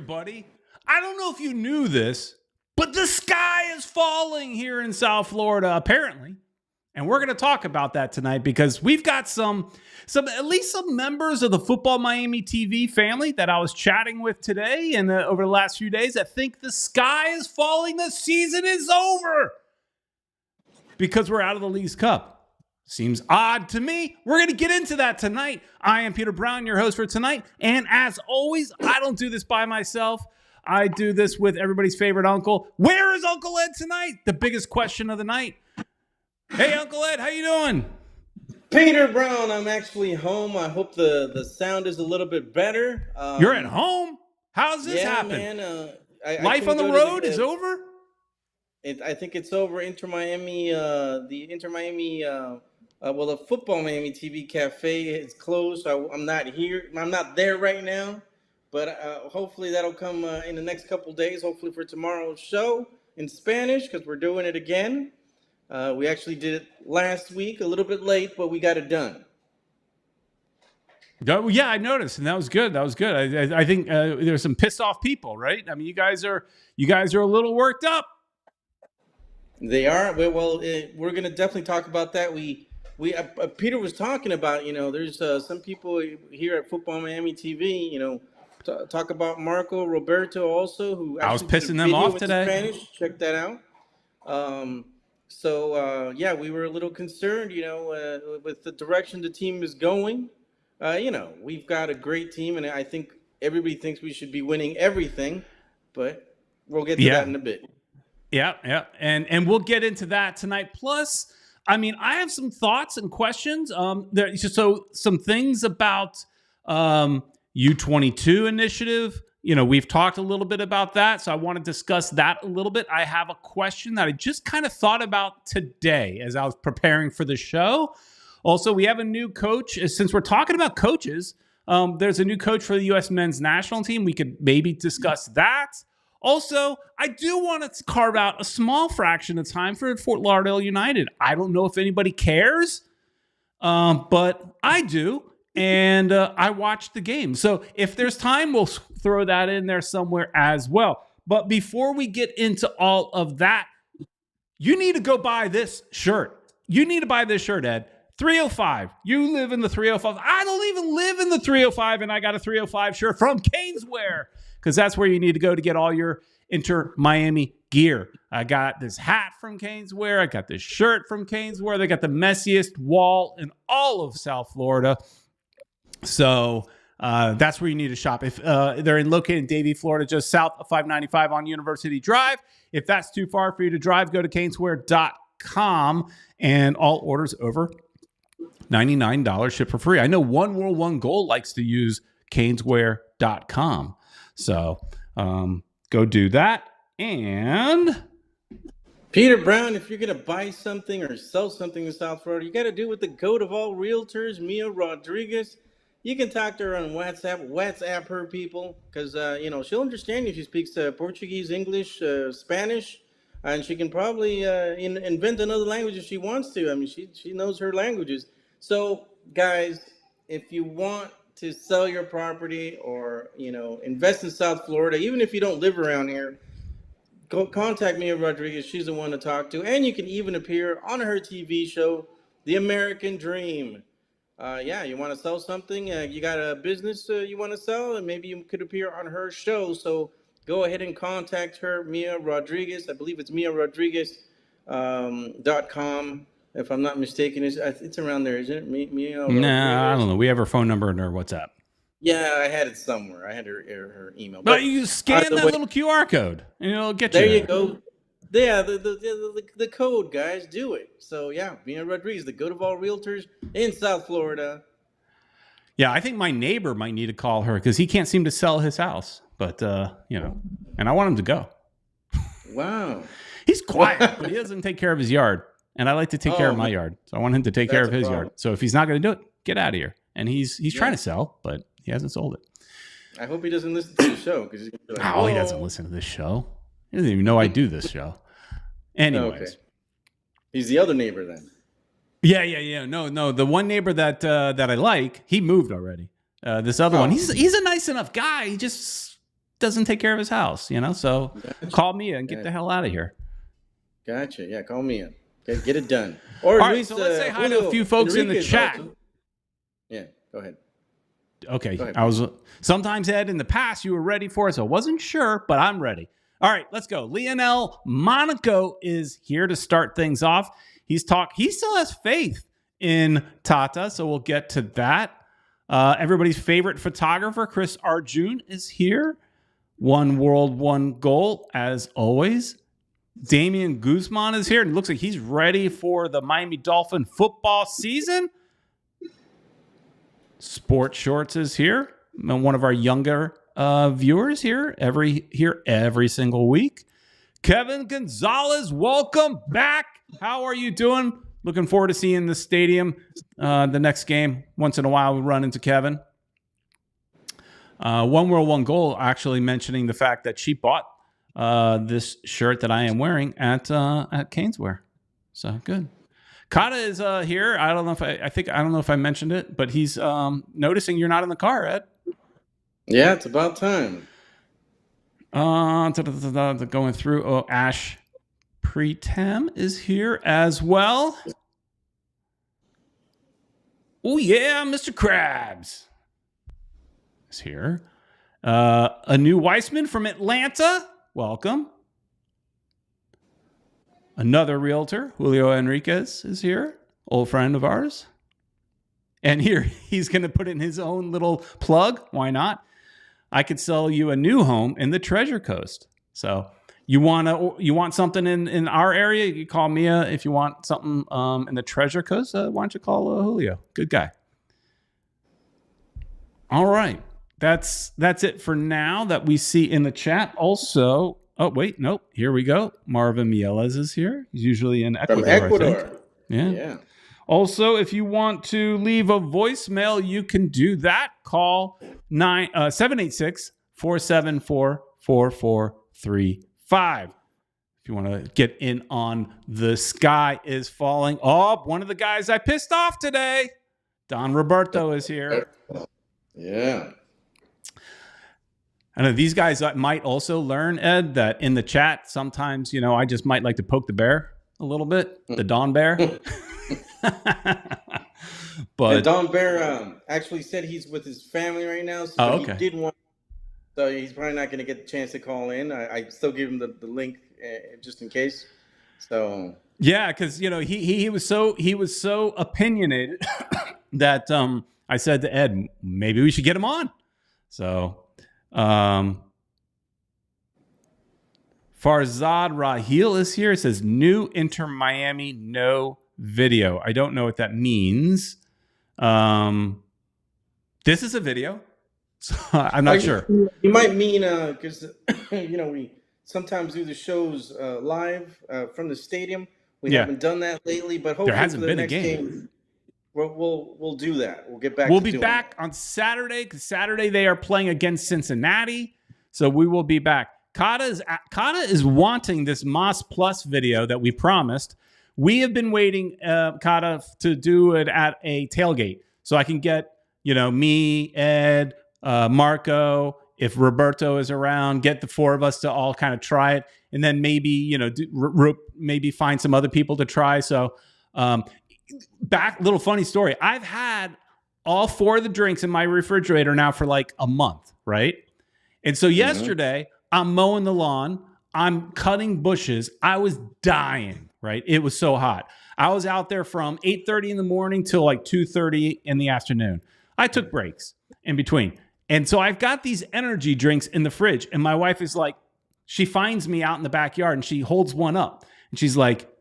everybody. I don't know if you knew this, but the sky is falling here in South Florida, apparently. And we're going to talk about that tonight because we've got some at least some members of the Futbol Miami TV family that I was chatting with today and over the last few days that think the sky is falling. The season is over because we're out of the Leagues Cup. Seems odd to me. We're going to get into that tonight. I am Peter Brown, your host for tonight. And as always, I don't do this by myself. I do this with everybody's favorite uncle. Where is Uncle Ed tonight? The biggest question of the night. Hey, Uncle Ed, how you doing? Peter Brown, I'm actually home. I hope the sound is a little bit better. You're at home? How's this happen? Man, Life on the road is over? I think it's over. The Futbol Miami TV cafe is closed. So I'm not here. I'm not there right now. But hopefully that'll come in the next couple days. Hopefully for tomorrow's show in Spanish because we're doing it again. We actually did it last week, a little bit late, but we got it done. Yeah, I noticed, and that was good. I think there's some pissed off people, right? I mean, you guys are a little worked up. They are. Well, we're going to definitely talk about that. Peter was talking about, there's some people here at Futbol Miami TV, talk about Marco Roberto also, who I was pissing them off today. Spanish. Check that out. We were a little concerned, with the direction the team is going. We've got a great team, and I think everybody thinks we should be winning everything, but we'll get to that in a bit. Yeah. And we'll get into that tonight. Plus, I mean, I have some thoughts and questions. So some things about U22 initiative. We've talked a little bit about that, so I want to discuss that a little bit. I have a question that I just kind of thought about today as I was preparing for the show. Also, we have a new coach. Since we're talking about coaches, there's a new coach for the U.S. men's national team. We could maybe discuss that. Also, I do want to carve out a small fraction of time for Fort Lauderdale United. I don't know if anybody cares, but I do. And I watched the game. So if there's time, we'll throw that in there somewhere as well. But before we get into all of that, you need to go buy this shirt. You need to buy this shirt, Ed. 305. You live in the 305. I don't even live in the 305, and I got a 305 shirt from Caneswear because that's where you need to go to get all your Inter Miami gear. I got this hat from Caneswear. I got this shirt from Caneswear. They got the messiest wall in all of South Florida. So that's where you need to shop. If they're located in Davie, Florida, just south of 595 on University Drive. If that's too far for you to drive, go to caneswear.com, and all orders over $99 ship for free. I know One World One Goal likes to use caneswear.com. So go do that. And Peter Brown, if you're going to buy something or sell something in South Florida, you got to do with the goat of all realtors, Mia Rodrigues. You can talk to her on WhatsApp her, people, because, she'll understand you if she speaks Portuguese, English, Spanish, and she can probably invent another language if she wants to. I mean, she knows her languages. So, guys, if you want to sell your property or, invest in South Florida, even if you don't live around here, go contact Mia Rodrigues. She's the one to talk to. And you can even appear on her TV show, The American Dream. You want to sell something, you got a business you want to sell, and maybe you could appear on her show. So go ahead and contact her, Mia Rodrigues. I believe it's miarodrigues.com, if I'm not mistaken. It's around there, isn't it? Mia Rodrigues? I don't know. We have her phone number in her WhatsApp. Yeah, I had it somewhere. I had her email. But you scan that little QR code, and it'll get you there. You go. Yeah, the code, guys, do it. So, Mia Rodrigues, the goat of all realtors in South Florida. Yeah, I think my neighbor might need to call her because he can't seem to sell his house. But, and I want him to go. Wow. He's quiet, but he doesn't take care of his yard. And I like to take care of my yard. So I want him to take care of his yard. So if he's not going to do it, get out of here. And he's trying to sell, but he hasn't sold it. I hope he doesn't listen to the show. Because he's gonna be like, he doesn't listen to this show. He doesn't even know I do this show. Anyways. Okay. He's the other neighbor then. Yeah. No. The one neighbor that I like, he moved already. This other one, he's a nice enough guy. He just doesn't take care of his house, So call Mia and get the hell out of here. Gotcha. Yeah, call Mia. Get it done. Or all right, so let's say hi to a few folks in the chat. Yeah, go ahead. Okay, go ahead, sometimes, Ed, in the past you were ready for it, so I wasn't sure, but I'm ready. All right, let's go. Lionel Monaco is here to start things off. He still has faith in Tata, so we'll get to that. Everybody's favorite photographer, Chris Arjun, is here. One world, one goal, as always. Damian Guzman is here, and it looks like he's ready for the Miami Dolphin football season. Sport Shorts is here, one of our younger viewers here every single week. Kevin Gonzalez, welcome back. How are you doing? Looking forward to seeing the stadium the next game. Once in a while, we run into Kevin. One World, One Goal, actually mentioning the fact that she bought this shirt that I am wearing at Caneswear. So good. Kata is here. I don't know if I mentioned it, but he's noticing you're not in the car, Ed. Yeah, it's about time. Going through. Oh, Ash Pretem is here as well. Oh yeah, Mr. Krabs is here. A new Weissman from Atlanta. Welcome. Another realtor, Julio Enriquez, is here. Old friend of ours. And here, he's going to put in his own little plug. Why not? I could sell you a new home in the Treasure Coast. So you want something in our area, you can call Mia. If you want something in the Treasure Coast, why don't you call Julio? Good guy. All right. That's it for now that we see in the chat. Also, oh, wait, nope. Here we go. Marvin Mieles is here. He's usually in Ecuador. From Ecuador. I think. Yeah. Also, if you want to leave a voicemail, you can do that. Call 786-474-4435. If you want to get in on The Sky is Falling. Oh, one of the guys I pissed off today. Don Roberto is here. Yeah. I know these guys might also learn, Ed, that in the chat, sometimes, I just might like to poke the bear a little bit, the Don Bear. But Don Bear actually said he's with his family right now, so he did want. So he's probably not going to get the chance to call in. I still give him the link just in case. So yeah, because he was so opinionated that I said to Ed, maybe we should get him on. So Farzad Rahil is here. It says new Inter Miami, no video. I don't know what that means. This is a video. So I'm not sure. You might mean because we sometimes do the shows live from the stadium. We haven't done that lately, but hopefully there hasn't for the been next a game. game we'll do that. We'll get back. We'll be back on Saturday because Saturday they are playing against Cincinnati, so we will be back. Kata is wanting this Moss Plus video that we promised. We have been waiting, Kata, to do it at a tailgate, so I can get me, Ed, Marco, if Roberto is around, get the four of us to all kind of try it, and then maybe maybe find some other people to try. So little funny story. I've had all four of the drinks in my refrigerator now for like a month, right? And so yesterday I'm mowing the lawn, I'm cutting bushes. I was dying, right? It was so hot. I was out there from 8:30 in the morning till like 2:30 in the afternoon. I took breaks in between. And so I've got these energy drinks in the fridge. And my wife is like, she finds me out in the backyard and she holds one up. And she's like,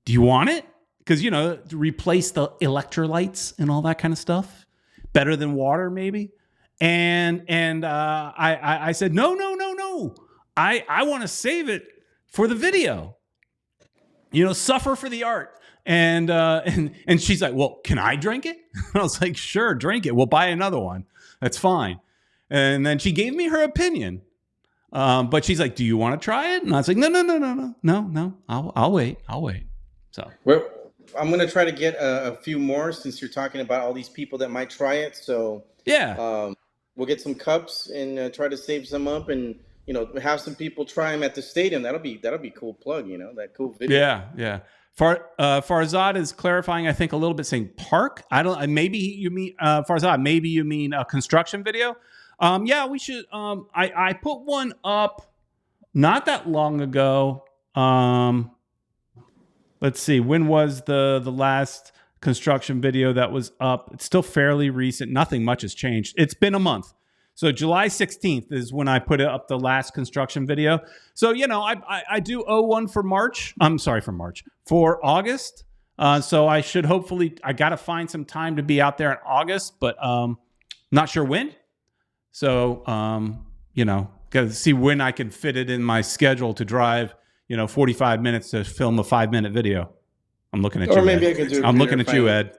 do you want it? Because, to replace the electrolytes and all that kind of stuff. Better than water, maybe. And I said, no. I want to save it for the video. Suffer for the art. And she's like, well, can I drink it? And I was like, sure, drink it. We'll buy another one. That's fine. And then she gave me her opinion. But she's like, do you want to try it? And I was like, no. I'll wait. So I'm going to try to get a few more since you're talking about all these people that might try it. So yeah. we'll get some cups and try to save some up, and have some people try them at the stadium. That'll be cool plug. That cool video. Yeah. Farzad is clarifying, I think, a little bit, saying park. I don't. Maybe you mean Farzad. Maybe you mean a construction video. Yeah, we should. I put one up not that long ago. Let's see. When was the last construction video that was up? It's still fairly recent. Nothing much has changed. It's been a month. So July 16th is when I put up the last construction video. So, I do owe one for March. I'm sorry, for August. So I should hopefully, I got to find some time to be out there in August, but not sure when. So, got to see when I can fit it in my schedule to drive, 45 minutes to film a 5-minute video. I'm looking at you, maybe Ed. I can do it. I'm looking at you, Ed.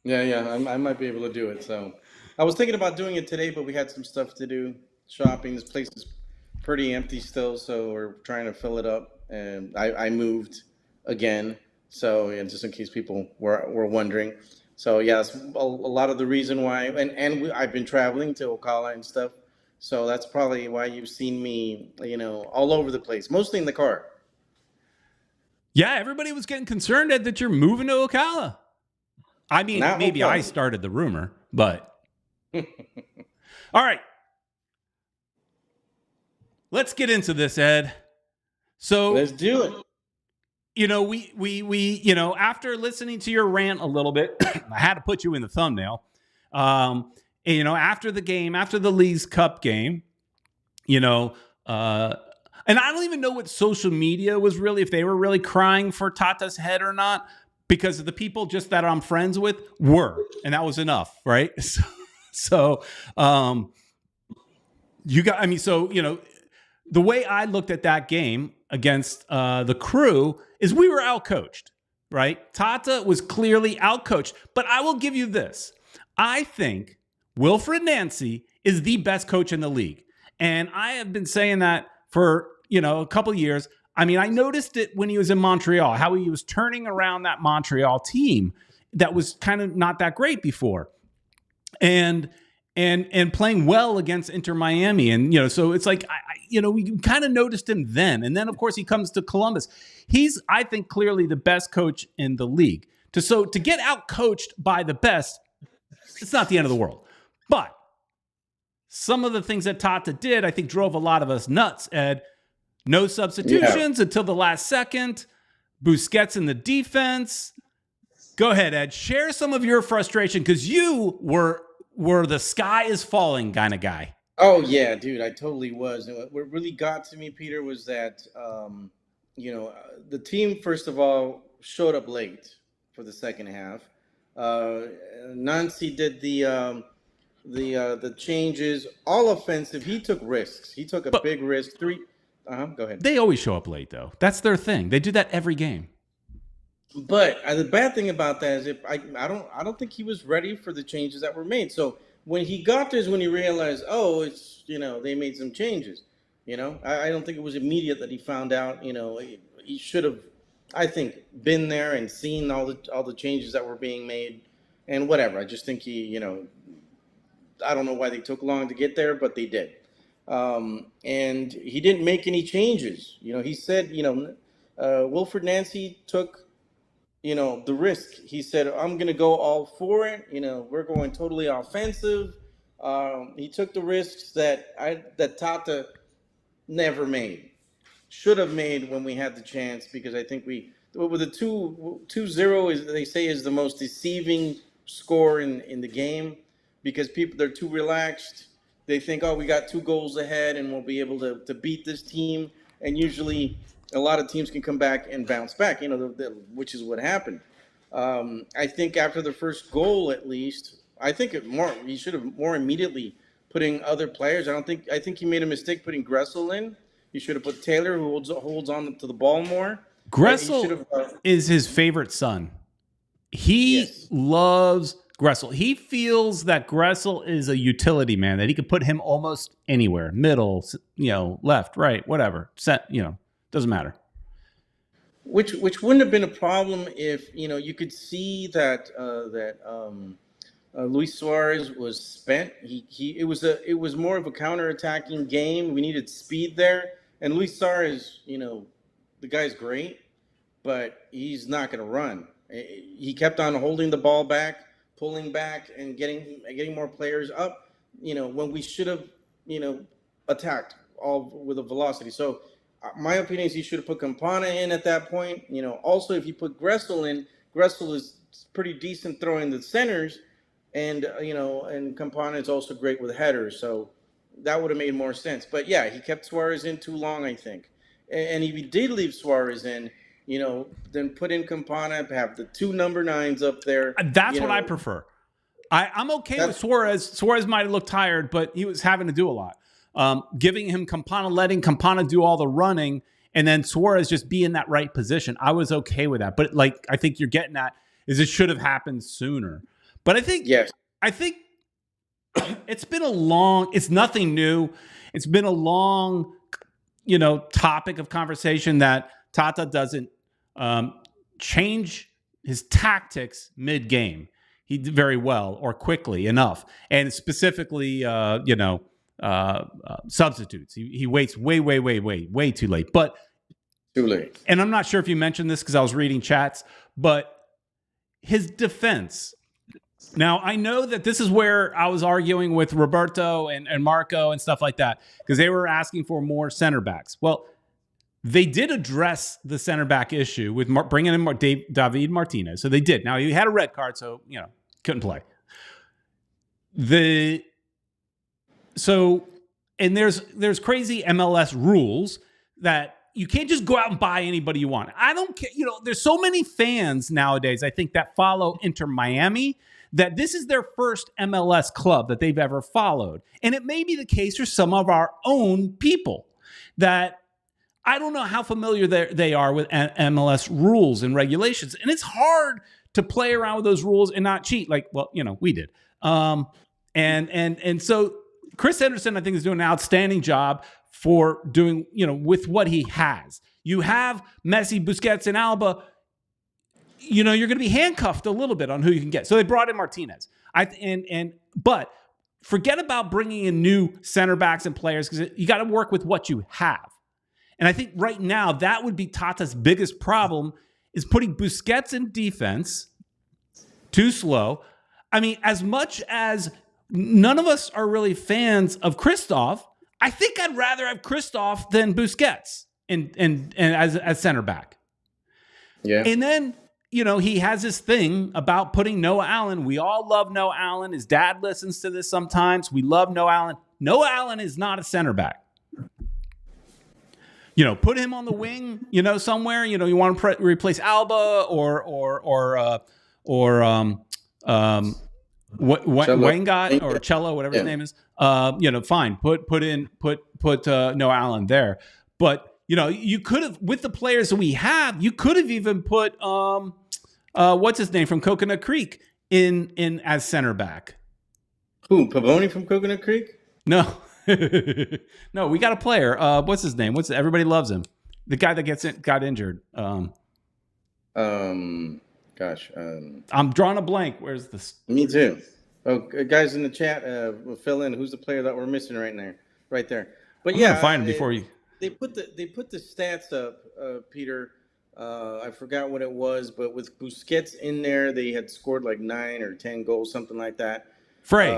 Yeah, I might be able to do it. So I was thinking about doing it today, but we had some stuff to do, shopping. This place is pretty empty still, so we're trying to fill it up. And I moved again, so just in case people were wondering. So yeah, that's a lot of the reason why. And I've been traveling to Ocala and stuff, so that's probably why you've seen me, all over the place, mostly in the car. Yeah, everybody was getting concerned, Ed, that you're moving to Ocala. I mean, maybe I started the rumor, but all right. Let's get into this, Ed. So let's do it. We after listening to your rant a little bit, I had to put you in the thumbnail. After the game, after the Leagues Cup game, and I don't even know what social media was really, if they were really crying for Tata's head or not, because of the people just that I'm friends with were, and that was enough, right? So, the way I looked at that game against the Crew is we were outcoached, right? Tata was clearly outcoached, but I will give you this. I think Wilfred Nancy is the best coach in the league. And I have been saying that for, a couple of years. I mean, I noticed it when he was in Montreal, how he was turning around that Montreal team that was kind of not that great before. And playing well against Inter Miami. And, so it's like, we kind of noticed him then. And then, of course, he comes to Columbus. He's, I think, clearly the best coach in the league. To get out coached by the best, it's not the end of the world. But some of the things that Tata did, I think, drove a lot of us nuts, Ed. No substitutions until the last second. Busquets in the defense. Go ahead, Ed. Share some of your frustration, because you were the sky is falling kind of guy. Oh yeah, dude, I totally was. And what really got to me, Peter, was that the team, first of all, showed up late for the second half. Nancy did the changes, all offensive. He took risks. He took a big risk. Go ahead. They always show up late, though. That's their thing. They do that every game. But the bad thing about that is, I don't think he was ready for the changes that were made. So when he got there is when he realized, it's they made some changes. I don't think it was immediate that he found out. He should have, I think, been there and seen all the changes that were being made, and whatever. I just think he, I don't know why they took long to get there, but they did. And he didn't make any changes. He said, Wilfred Nancy took, the risk. He said, I'm going to go all for it. We're going totally offensive. He took the risks that Tata never made, should have made when we had the chance, because I think with the 2-0 is, they say, is the most deceiving score in the game, because they're too relaxed. They think, we got 2 goals ahead and we'll be able to beat this team. And usually a lot of teams can come back and bounce back, which is what happened. I think after the first goal, at least, I think he should have more immediately putting other players. I think he made a mistake putting Gressel in. He should have put Taylor, who holds on to the ball more. Gressel is his favorite son. He loves Gressel. He feels that Gressel is a utility man, that he could put him almost anywhere, middle, left, right, whatever. Doesn't matter. Which wouldn't have been a problem if you could see that Luis Suarez was spent. It was more of a counterattacking game. We needed speed there, and Luis Suarez, the guy's great, but he's not going to run. He kept on holding the ball back, pulling back, and getting more players up. When we should have, attacked all with a velocity. So, my opinion is he should have put Campana in at that point. Also if you put Gressel in, Gressel is pretty decent throwing the centers, and and Campana is also great with headers. So that would have made more sense. But yeah, he kept Suarez in too long, I think. And if he did leave Suarez in, then put in Campana, have the two number 9s up there. That's what I prefer. I'm okay with Suarez. Suarez might have looked tired, but he was having to do a lot. Giving him Campana, letting Campana do all the running, and then Suarez just be in that right position. I was okay with that. But like I think you're getting at is it should have happened sooner. But I think it's been it's nothing new. It's been a long, topic of conversation that Tata doesn't change his tactics mid-game. He did very well or quickly enough. And specifically, substitutes. He waits way too late. But too late. And I'm not sure if you mentioned this because I was reading chats, but his defense. Now, I know that this is where I was arguing with Roberto and Marco and stuff like that because they were asking for more center backs. Well, they did address the center back issue with bringing in David Martinez. So they did. Now, he had a red card, so, couldn't play. And there's crazy MLS rules that you can't just go out and buy anybody you want. I don't care. There's so many fans nowadays, I think, that follow Inter Miami that this is their first MLS club that they've ever followed. And it may be the case for some of our own people that I don't know how familiar they are with MLS rules and regulations. And it's hard to play around with those rules and not cheat like, we did. And so Chris Henderson, I think, is doing an outstanding job for doing, with what he has. You have Messi, Busquets, and Alba. You're going to be handcuffed a little bit on who you can get. So they brought in Martinez. But forget about bringing in new center backs and players because you got to work with what you have. And I think right now that would be Tata's biggest problem is putting Busquets in defense too slow. I mean, as much as none of us are really fans of Christoph, I think I'd rather have Christoph than Busquets and as center back. Yeah. And then, he has this thing about putting Noah Allen. We all love Noah Allen. His dad listens to this sometimes. We love Noah Allen. Noah Allen is not a center back. Put him on the wing, somewhere. You want to replace Alba or Weingart or Cello, whatever his name is. Fine. Put Noah Allen there. But you could have, with the players that we have, you could have even put what's his name from Coconut Creek in as center back. Who? Pavoni from Coconut Creek? No. No, we got a player. What's his name? Everybody loves him. The guy that got injured. I'm drawing a blank. Where's this? Me too. Oh, guys in the chat, will fill in who's the player that we're missing right there. But I'm gonna find him before you. They put the stats up, Peter. I forgot what it was, but with Busquets in there, they had scored like 9 or 10 goals, something like that. Frey.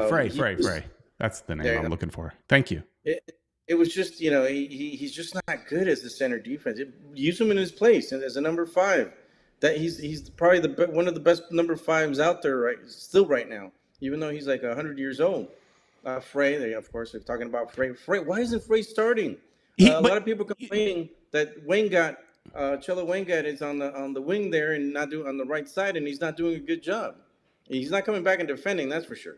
That's the name I'm looking for. Thank you. It was just, he's just not good as the center defense. Use him in his place as a number 5. That he's probably one of the best number 5s out there right now, even though he's like 100 years old. Frey, of course, they're talking about Frey. Why isn't Frey starting? A lot of people complaining that Cello Weingart is on the wing there and not doing on the right side, and he's not doing a good job. He's not coming back and defending, that's for sure.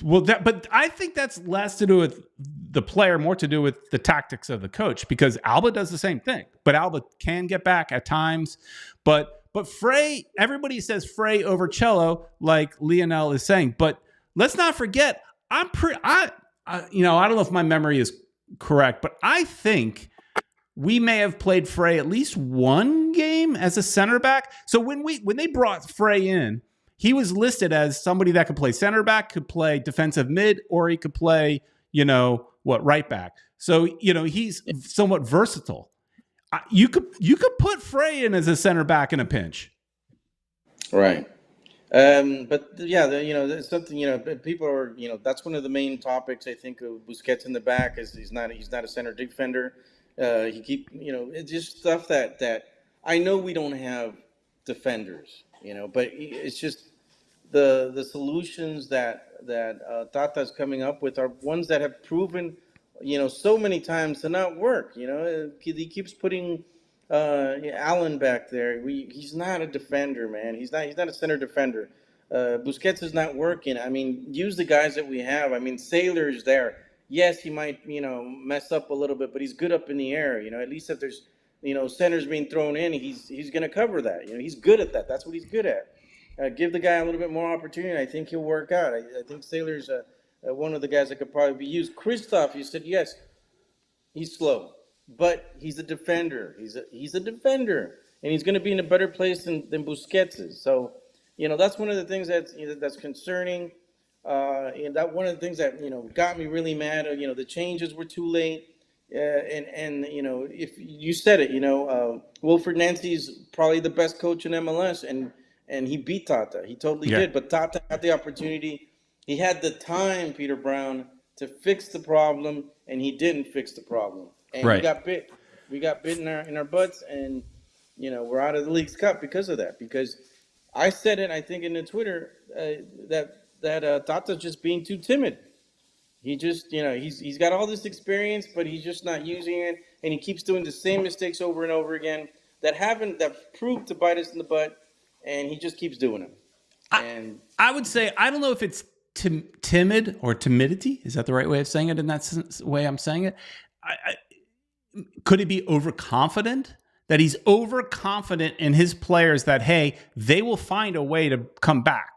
Well, but I think that's less to do with the player, more to do with the tactics of the coach, because Alba does the same thing. But Alba can get back at times. But Frey, everybody says Frey over Cello, like Lionel is saying. But let's not forget, I don't know if my memory is correct, but I think we may have played Frey at least one game as a center back. So when they brought Frey in, he was listed as somebody that could play center back, could play defensive mid, or he could play, right back. So, he's somewhat versatile. You could put Frey in as a center back in a pinch. Right. But yeah, there's something, people are, that's one of the main topics. I think of Busquets in the back is he's not a center defender. It's just stuff that I know we don't have defenders, but it's just the solutions that Tata's coming up with are ones that have proven, so many times to not work. He keeps putting Allen back there. He's not a defender, man. He's not a center defender. Busquets is not working. I mean, use the guys that we have. I mean, Sailor's there. Yes, he might, mess up a little bit, but he's good up in the air. At least if there's, centers being thrown in, he's going to cover that. He's good at that. That's what he's good at. Give the guy a little bit more opportunity. I think he'll work out. I think Sailor's one of the guys that could probably be used. Christoph, you said, yes, he's slow, but he's a defender. He's a defender, and he's going to be in a better place than Busquets is. So, that's one of the things that's concerning. And that one of the things that got me really mad. The changes were too late. And if you said it, Wilfred Nancy's probably the best coach in MLS, and he beat Tata. He totally did. But Tata had the opportunity. He had the time, Peter Brown, to fix the problem, and he didn't fix the problem. And we got bit. We got bit in our butts, and we're out of the League's Cup because of that. Because I said it, I think, in the Twitter that Tata's just being too timid. He just, he's got all this experience, but he's just not using it, and he keeps doing the same mistakes over and over again that proved to bite us in the butt, and he just keeps doing them. And I would say, I don't know if it's timid or timidity. Is that the right way of saying it? In that way I'm saying it, could he be overconfident? That he's overconfident in his players that, hey, they will find a way to come back.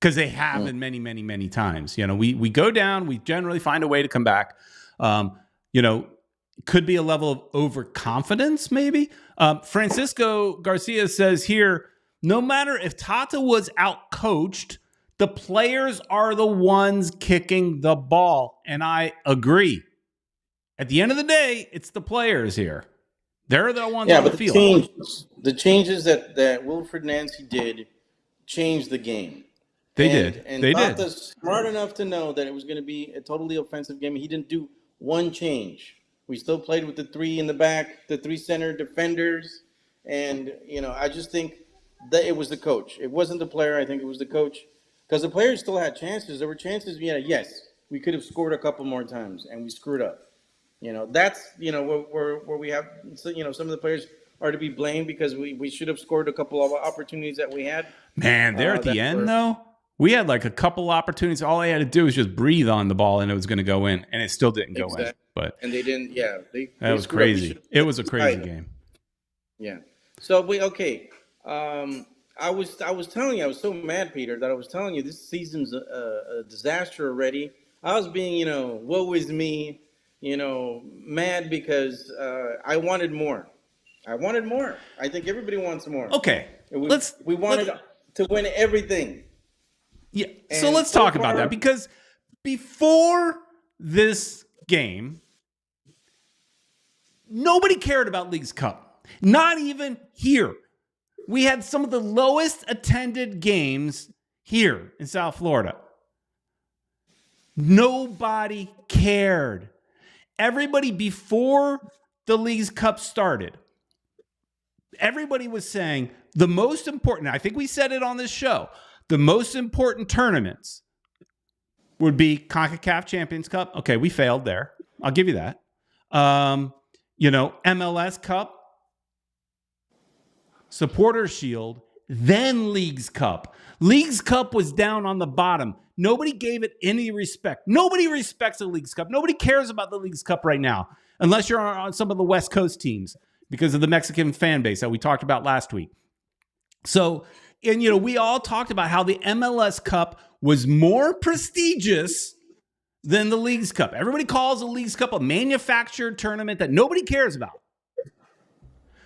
Because they have been many, many, many times. We go down, we generally find a way to come back. Could be a level of overconfidence, maybe. Francisco Garcia says here, no matter if Tata was out-coached, the players are the ones kicking the ball. And I agree. At the end of the day, it's the players here. They're the ones on the field. The changes that Wilfred Nancy did changed the game. They did. Tata's smart enough to know that it was going to be a totally offensive game. He didn't do one change. We still played with the three in the back, the three center defenders. And, I just think that it was the coach. It wasn't the player. I think it was the coach. Because the players still had chances. There were chances. Yes, we could have scored a couple more times, and we screwed up. That's, where we have, some of the players are to be blamed because we should have scored a couple of opportunities that we had. Man, there at the end, though, we had like a couple opportunities. All I had to do was just breathe on the ball, and it was going to go in, and it still didn't go in. But and they didn't. Yeah, that was crazy. It was a crazy game. Yeah. So I was telling you, I was so mad, Peter, that I was telling you this season's a disaster already. I was being, woe is me, mad because I wanted more. I think everybody wants more. Okay, we wanted to win everything. Yeah, so let's talk about that, because before this game, nobody cared about Leagues Cup. Not even here. We had some of the lowest attended games here in South Florida. Nobody cared. Everybody, before the Leagues Cup started, everybody was saying the most important, I think we said it on this show, the most important tournaments would be CONCACAF Champions Cup. Okay, we failed there. I'll give you that. MLS Cup, Supporters Shield, then Leagues Cup. Leagues Cup was down on the bottom. Nobody gave it any respect. Nobody respects the Leagues Cup. Nobody cares about the Leagues Cup right now, unless you're on some of the West Coast teams because of the Mexican fan base that we talked about last week. So, and we all talked about how the MLS Cup was more prestigious than the Leagues Cup. Everybody calls the Leagues Cup a manufactured tournament that nobody cares about.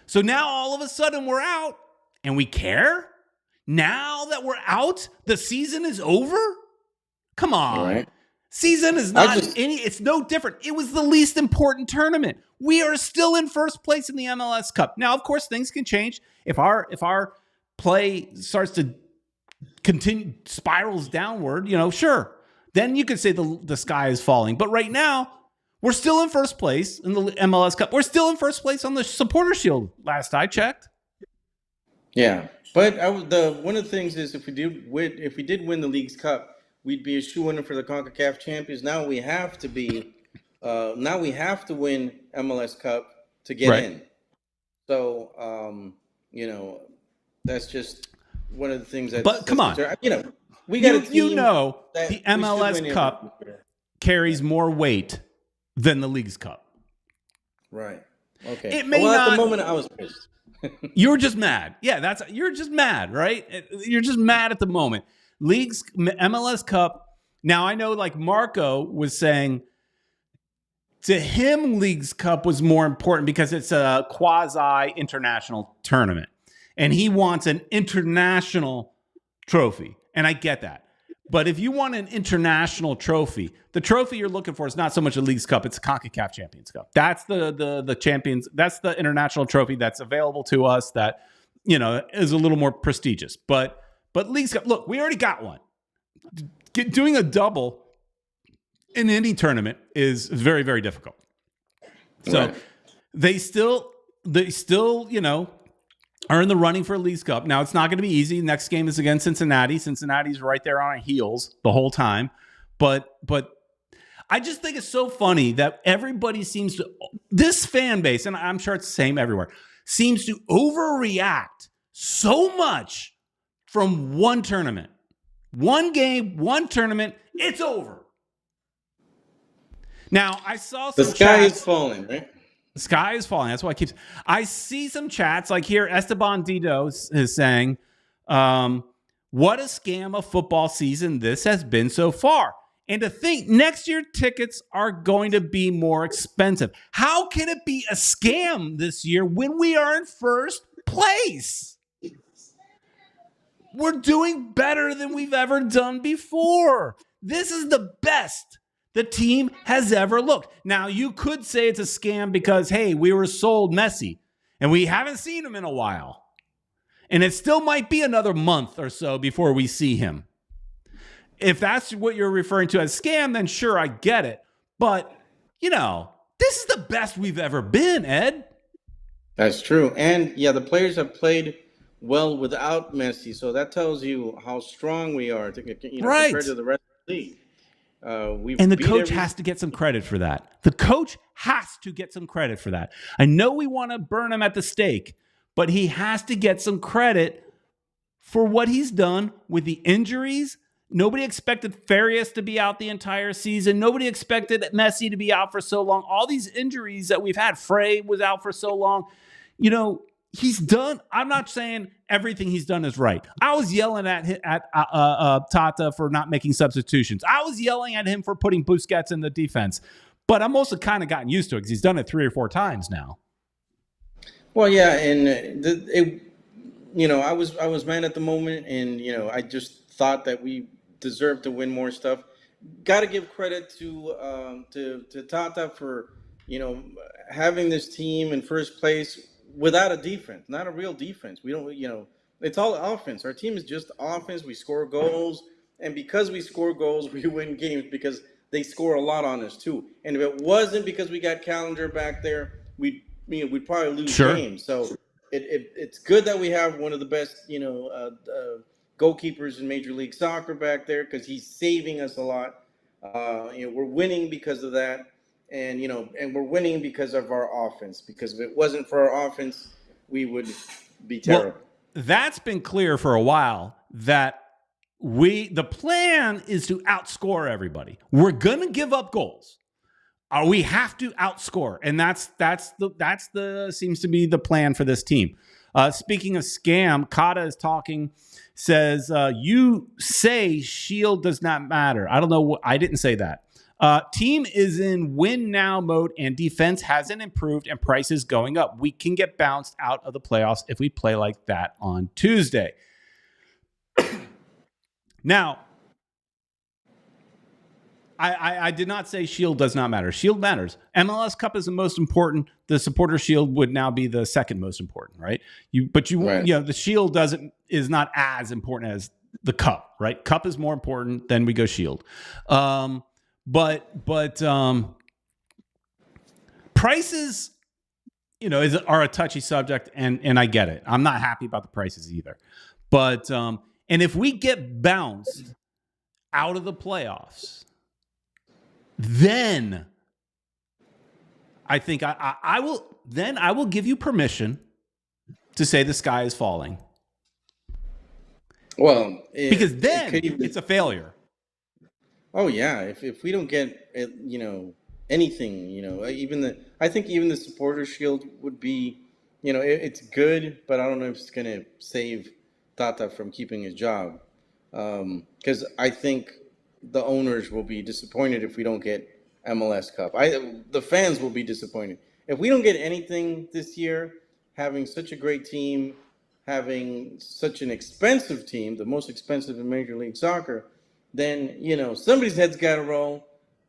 So now all of a sudden we're out and we care? Now that we're out, the season is over? Come on. Right. Season is not it's no different. It was the least important tournament. We are still in first place in the MLS Cup. Now, of course, things can change. If our play starts to continue, spirals downward, sure. Then you could say the sky is falling. But right now, we're still in first place in the MLS Cup. We're still in first place on the Supporter Shield, last I checked. Yeah. But one of the things is if we did win the League's Cup, we'd be a shoe-in for the CONCACAF champions. Now we have to win MLS Cup to get in. So, that's just one of the things that. But come on, we got a team. The MLS Cup carries more weight than the League's Cup. Right. Okay. It may not. At the moment, I was pissed. You're just mad. Yeah, you're just mad, right? You're just mad at the moment. League's MLS Cup. Now I know, like Marco was saying, to him, League's Cup was more important because it's a quasi-international tournament, and he wants an international trophy. And I get that. But if you want an international trophy, the trophy you're looking for is not so much a League's Cup, it's a CONCACAF Champions Cup. That's the champions, that's the international trophy that's available to us that, is a little more prestigious. But League's Cup, look, we already got one. Doing a double in any tournament is very, very difficult. So right. they still, are in the running for a League's Cup. Now, it's not going to be easy. Next game is against Cincinnati. Cincinnati's right there on our heels the whole time. But I just think it's so funny that everybody seems to, this fan base, and I'm sure it's the same everywhere, seems to overreact so much from one tournament. One game, one tournament, it's over. Now, I saw some The sky chats. is falling, right? The sky is falling. That's why I see some chats like here. Esteban Dito is saying, what a scam of football season this has been so far. And to think next year tickets are going to be more expensive. How can it be a scam this year when we are in first place? We're doing better than we've ever done before. This is the best the team has ever looked. Now, you could say it's a scam because, hey, we were sold Messi, and we haven't seen him in a while. And it still might be another month or so before we see him. If that's what you're referring to as scam, then sure, I get it. But, this is the best we've ever been, Ed. That's true. And, yeah, the players have played well without Messi, so that tells you how strong we are compared to the rest of the league. And the coach has to get some credit for that. The coach has to get some credit for that. I know we want to burn him at the stake, but he has to get some credit for what he's done with the injuries. Nobody expected Farias to be out the entire season. Nobody expected Messi to be out for so long. All these injuries that we've had, Frey was out for so long. He's done. I'm not saying everything he's done is right. I was yelling at Tata for not making substitutions. I was yelling at him for putting Busquets in the defense. But I'm also kind of gotten used to it because he's done it 3 or 4 times now. Well, yeah, and I was mad at the moment, and I just thought that we deserved to win more stuff. Got to give credit to Tata for having this team in first place. Without a defense, not a real defense. We don't, it's all offense. Our team is just offense. We score goals. And because we score goals, we win games because they score a lot on us too. And if it wasn't because we got Calendar back there, we'd probably lose games. So it's good that we have one of the best, goalkeepers in Major League Soccer back there because he's saving us a lot. We're winning because of that. And we're winning because of our offense. Because if it wasn't for our offense, we would be terrible. Well, that's been clear for a while that the plan is to outscore everybody. We're gonna give up goals. We have to outscore, and that's seems to be the plan for this team. Speaking of scam, Kata is talking. Says you say Shield does not matter. I don't know. I didn't say that. Team is in win now mode and defense hasn't improved and prices going up. We can get bounced out of the playoffs if we play like that on Tuesday. Now, I did not say Shield does not matter. Shield matters. MLS Cup is the most important. The Supporter Shield would now be the second most important, right? Right. The Shield is not as important as the Cup, right? Cup is more important. Then we go Shield. But prices, are a touchy subject, and I get it. I'm not happy about the prices either. But and if we get bounced out of the playoffs, then I think I will give you permission to say the sky is falling. Well, because then it's a failure. Oh yeah, if we don't get anything, I think even the Supporter Shield would be, it's good, but I don't know if it's gonna save Tata from keeping his job, because I think the owners will be disappointed if we don't get MLS Cup. The fans will be disappointed if we don't get anything this year. Having such a great team, having such an expensive team, the most expensive in Major League Soccer, then somebody's head's got to roll,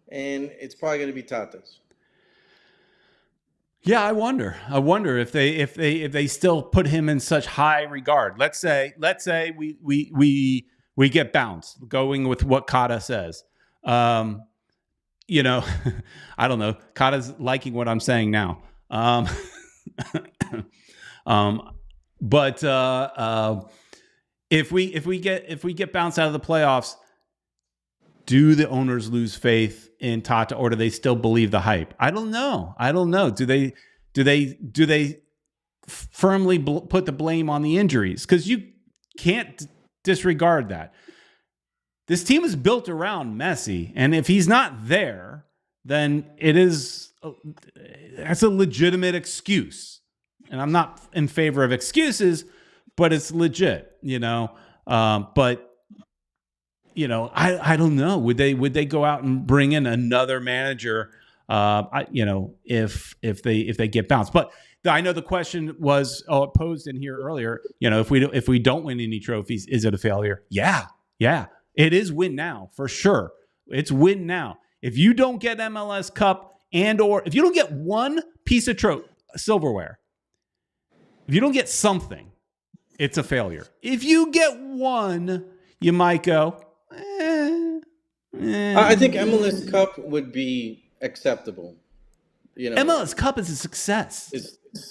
and it's probably going to be Tata's. Yeah, I wonder if they still put him in such high regard. Let's say we get bounced, going with what Kata says. I don't know. Kata's liking what I'm saying now. But if we get bounced out of the playoffs, do the owners lose faith in Tata, or do they still believe the hype? I don't know. Do they firmly put the blame on the injuries? Because you can't disregard that. This team is built around Messi, and if he's not there, then that's a legitimate excuse. And I'm not in favor of excuses, but it's legit, But I don't know. Would they go out and bring in another manager? If they get bounced. But I know the question was posed in here earlier. If we don't win any trophies, is it a failure? Yeah, it is win now for sure. It's win now. If you don't get MLS Cup or if you don't get one piece of silverware, if you don't get something, it's a failure. If you get one, you might go. I think MLS Cup would be acceptable. MLS Cup is a success.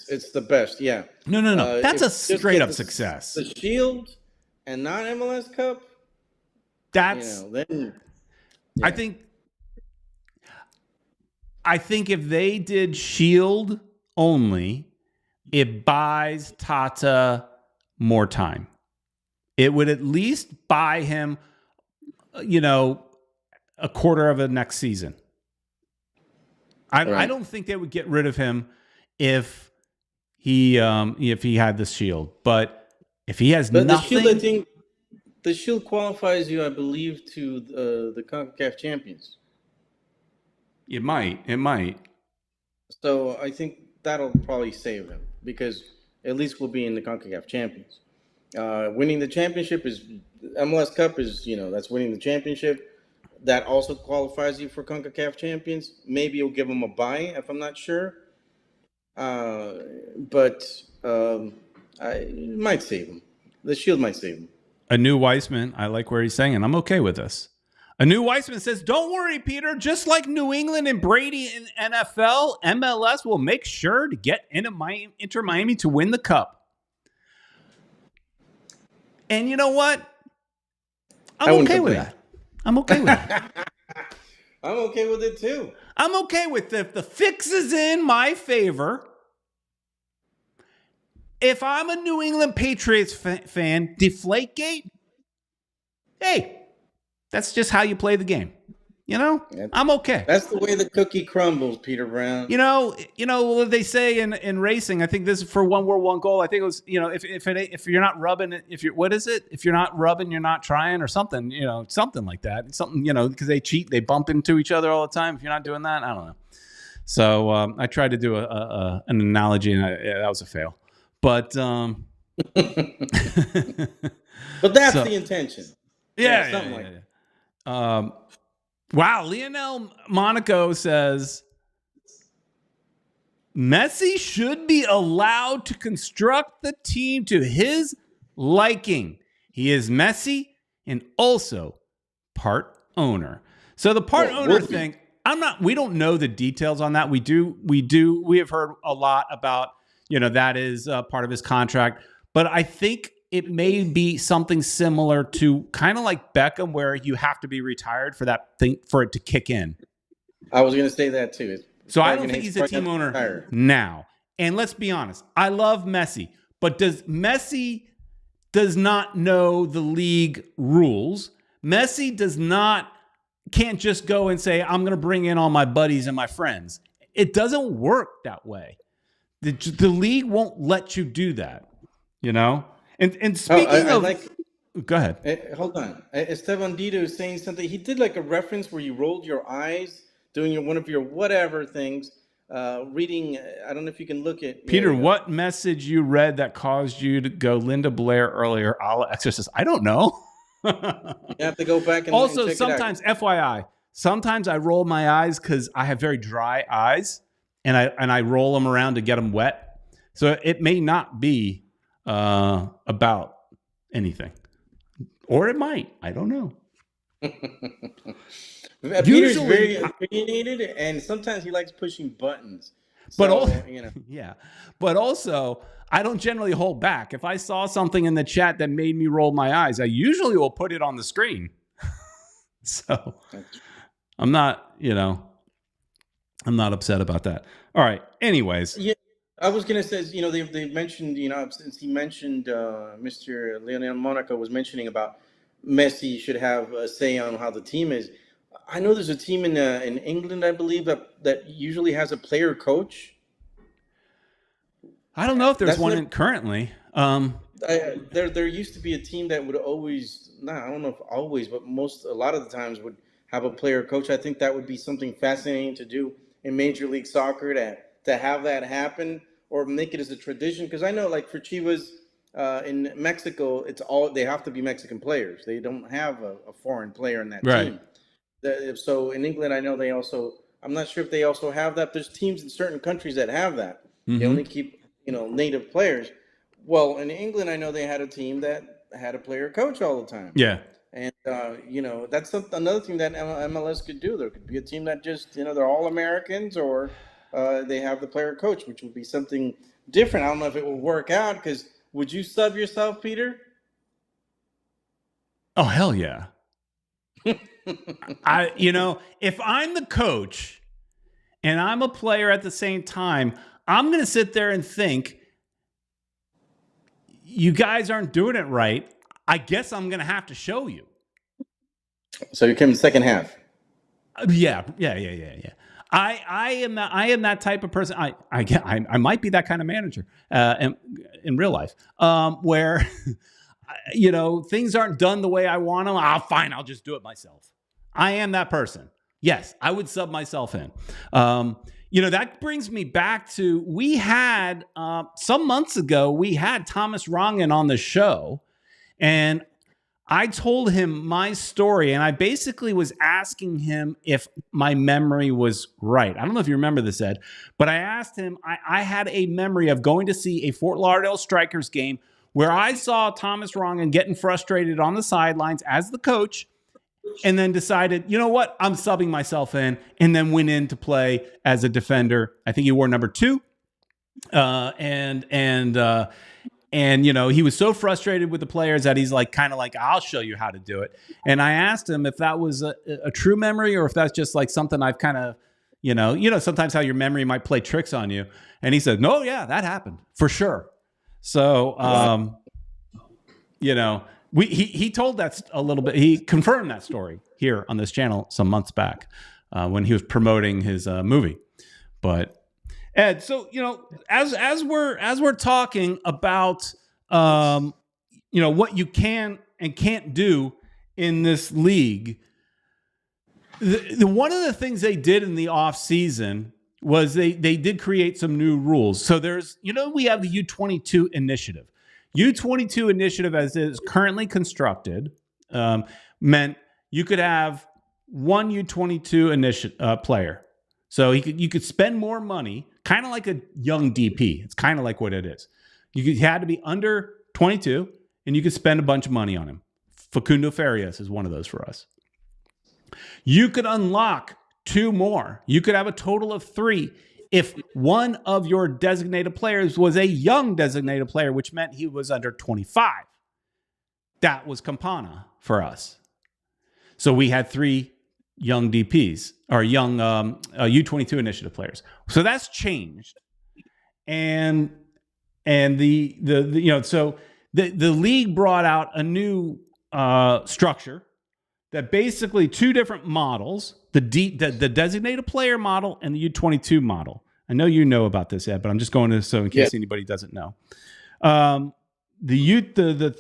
It's the best. Yeah. No. That's a straight up success. The Shield and not MLS Cup. That's. Then. Yeah. I think if they did Shield only, it buys Tata more time. It would at least buy him, a quarter of the next season. I don't think they would get rid of him if he had the Shield. But if he has nothing, the Shield, I think the Shield qualifies you, I believe, to the CONCACAF champions. It might. So I think that'll probably save him, because at least we'll be in the CONCACAF champions. Winning the championship is MLS Cup is that's winning the championship. That also qualifies you for CONCACAF champions. Maybe you'll give them a bye if I'm not sure. But it might save him. The Shield might save him. A new Weissman, I like where he's saying, and I'm okay with this. A new Weissman says, "Don't worry, Peter. Just like New England and Brady in NFL, MLS will make sure to get Inter Miami to win the Cup." And you know what? I'm okay with that. I'm okay with that. I'm okay with it too. I'm okay with if the fix is in my favor. If I'm a New England Patriots fan, Deflategate, hey, that's just how you play the game. I'm okay. That's the way the cookie crumbles, Peter Brown. What they say in racing. I think this is for one word, one goal. I think it was, if you're not rubbing it, if you're not rubbing, you're not trying, or something, something like that. Something, because they cheat, they bump into each other all the time. If you're not doing that, I don't know. So I tried to do an analogy, and that was a fail. But but that's the intention. something like that. Wow, Lionel Monaco says Messi should be allowed to construct the team to his liking. He is Messi and also part owner. So the part owner thing, we don't know the details on that. We have heard a lot about, that is part of his contract, but I think it may be something similar to kind of like Beckham, where you have to be retired for that thing, for it to kick in. I was going to say that too. So I don't think he's a team owner now. And let's be honest, I love Messi, but Messi does not know the league rules. Messi can't just go and say, I'm going to bring in all my buddies and my friends. It doesn't work that way. The league won't let you do that, And speaking go ahead. Hold on. Esteban Dito is saying something. He did like a reference where you rolled your eyes doing one of your whatever things, reading. I don't know if you can look at Peter. What message you read that caused you to go Linda Blair earlier? I'll exorcist. I don't know. You have to go back and also check sometimes it out. FYI. Sometimes I roll my eyes because I have very dry eyes, and I roll them around to get them wet. So it may not be about anything, or it might. I don't know. Peter's very opinionated, and sometimes he likes pushing buttons. But But also, I don't generally hold back. If I saw something in the chat that made me roll my eyes, I usually will put it on the screen. So I'm not, I'm not upset about that. All right. Anyways. Yeah. I was going to say, they mentioned, since he mentioned Mr. Lionel Monaco was mentioning about Messi should have a say on how the team is. I know there's a team in England, I believe, that usually has a player coach. I don't know if there's one currently. There used to be a team that would always, I don't know if always, but a lot of the times would have a player coach. I think that would be something fascinating to do in Major League Soccer to have that happen, or make it as a tradition. Because I know, like for Chivas in Mexico, they have to be Mexican players. They don't have a foreign player in that team. So in England, I know they also. I'm not sure if they also have that. There's teams in certain countries that have that. Mm-hmm. They only keep native players. Well, in England, I know they had a team that had a player coach all the time. Yeah. And that's another thing that MLS could do. There could be a team that just they're all Americans, or they have the player coach, which would be something different. I don't know if it will work out, because would you sub yourself, Peter? Oh, hell yeah. If I'm the coach and I'm a player at the same time, I'm going to sit there and think, you guys aren't doing it right. I guess I'm going to have to show you. So you came in the second half. Yeah. I am that type of person. I might be that kind of manager in real life, where things aren't done the way I want them. Fine, I'll just do it myself. I am that person. Yes, I would sub myself in. That brings me back to, we had some months ago, we had Thomas Rongen on the show, and I told him my story, and I basically was asking him if my memory was right. I don't know if you remember this, Ed, but I asked him, I had a memory of going to see a Fort Lauderdale Strikers game where I saw Thomas Rongen getting frustrated on the sidelines as the coach, and then decided, you know what, I'm subbing myself in, and then went in to play as a defender. I think he wore number 2. And he was so frustrated with the players that he's kind of like, I'll show you how to do it. And I asked him if that was a true memory, or if that's just like something I've kind of, sometimes how your memory might play tricks on you. And he said, no, yeah, that happened for sure. So, he told that a little bit. He confirmed that story here on this channel some months back when he was promoting his movie. But Ed, so as we're talking about what you can and can't do in this league, the one of the things they did in the off season was they did create some new rules. So there's we have the U22 initiative. U22 initiative, as it is currently constructed, meant you could have one U22 player. So you could spend more money, kind of like a young DP. It's kind of like what it is. You had to be under 22, and you could spend a bunch of money on him. Facundo Farias is one of those for us. You could unlock 2 more. You could have a total of 3 if one of your designated players was a young designated player, which meant he was under 25. That was Campana for us. So we had 3 young DPs or young U22 initiative players. So that's changed. And the league brought out a new structure that basically 2 different models, the designated player model and the U22 model. I know you know about this, Ed, but I'm just going to so in case anybody doesn't know. The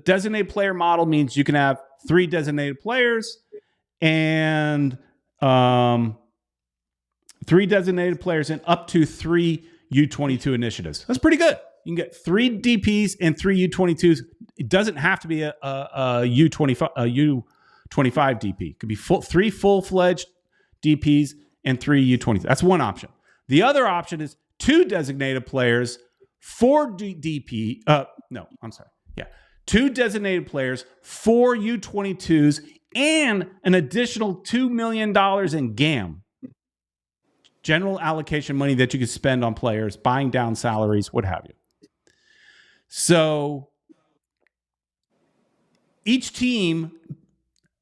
designated player model means you can have 3 designated players and 3 designated players and up to 3 U22 initiatives. That's pretty good. You can get 3 DPs and 3 U22s. It doesn't have to be a U25 DP. It could be 3 full-fledged DPs and 3 U22. That's one option. The other option is 2 designated players, 4 DP. No, I'm sorry. Yeah, 2 designated players, 4 U22s, and an additional $2 million in GAM, general allocation money that you could spend on players, buying down salaries, what have you. So each team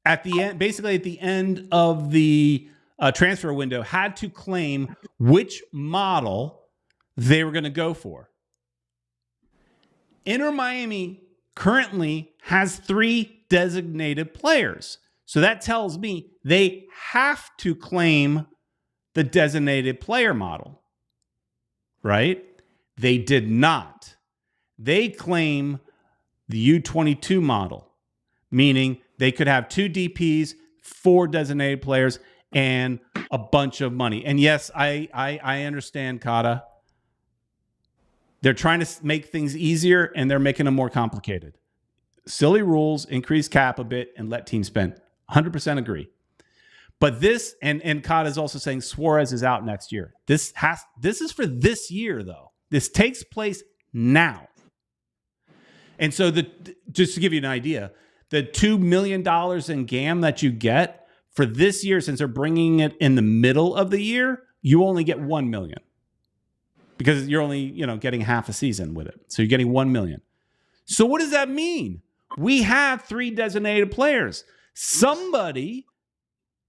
at the end, basically at the end of the transfer window, had to claim which model they were going to go for. Inter Miami currently has 3 designated players. So that tells me they have to claim the designated player model, right? They did not. They claim the U22 model, meaning they could have 2 DPs, 4 designated players, and a bunch of money. And yes, I understand, Kata. They're trying to make things easier, and they're making them more complicated. Silly rules, increase cap a bit, and let teams spend. 100% agree. But this, and Kata is also saying Suarez is out next year. This is for this year, though. This takes place now. And so just to give you an idea, the $2 million in GAM that you get for this year, since they're bringing it in the middle of the year, you only get $1 million because you're only, getting half a season with it. So you're getting $1 million. So what does that mean? We have 3 designated players. Somebody,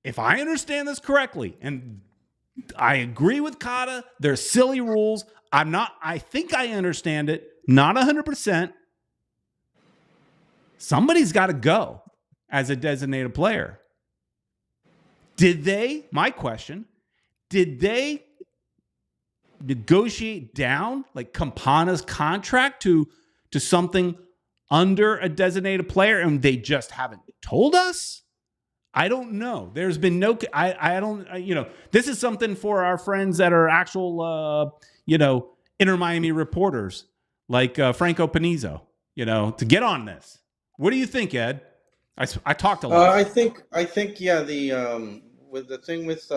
if I understand this correctly, and I agree with Kata, they're silly rules. I think I understand it, not 100%. Somebody's got to go as a designated player. My question, did they negotiate down like Campana's contract to something under a designated player and they just haven't told us? I don't know. There's been no, I don't, this is something for our friends that are actual, Inter Miami reporters like Franco Panizzo, to get on this. What do you think, Ed? I talked a lot. I think yeah. With the thing with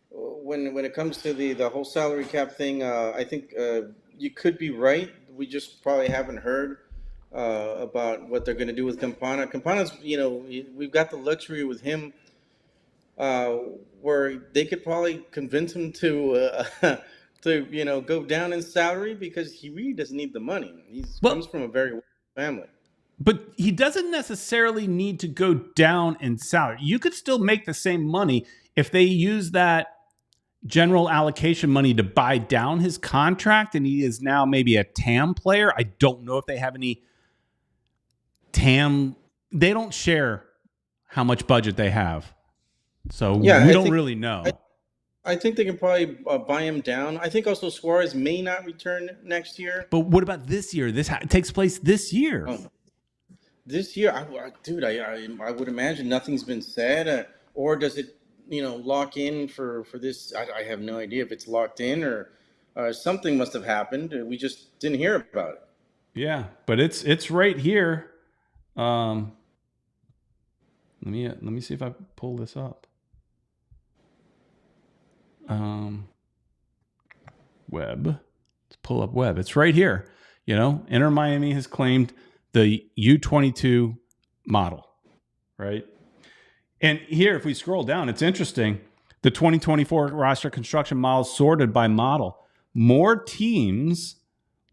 when it comes to the whole salary cap thing, I think you could be right. We just probably haven't heard about what they're going to do with Campana. Campana's, we've got the luxury with him where they could probably convince him to go down in salary because he really doesn't need the money. He comes from a very wealthy family. But he doesn't necessarily need to go down in salary. You could still make the same money if they use that general allocation money to buy down his contract and he is now maybe a TAM player. I don't know if they have any TAM. They don't share how much budget they have. So we don't really know. I think they can probably buy him down. I think also Suarez may not return next year. But what about this year? This takes place this year. Oh. This year, I would imagine nothing's been said, or does it, lock in for this? I have no idea if it's locked in or something must have happened. We just didn't hear about it. Yeah, but it's right here. Let me see if I pull this up. Web. Let's pull up web. It's right here. Inter Miami has claimed the U22 model, right? And here, if we scroll down, it's interesting. The 2024 roster construction model sorted by model. More teams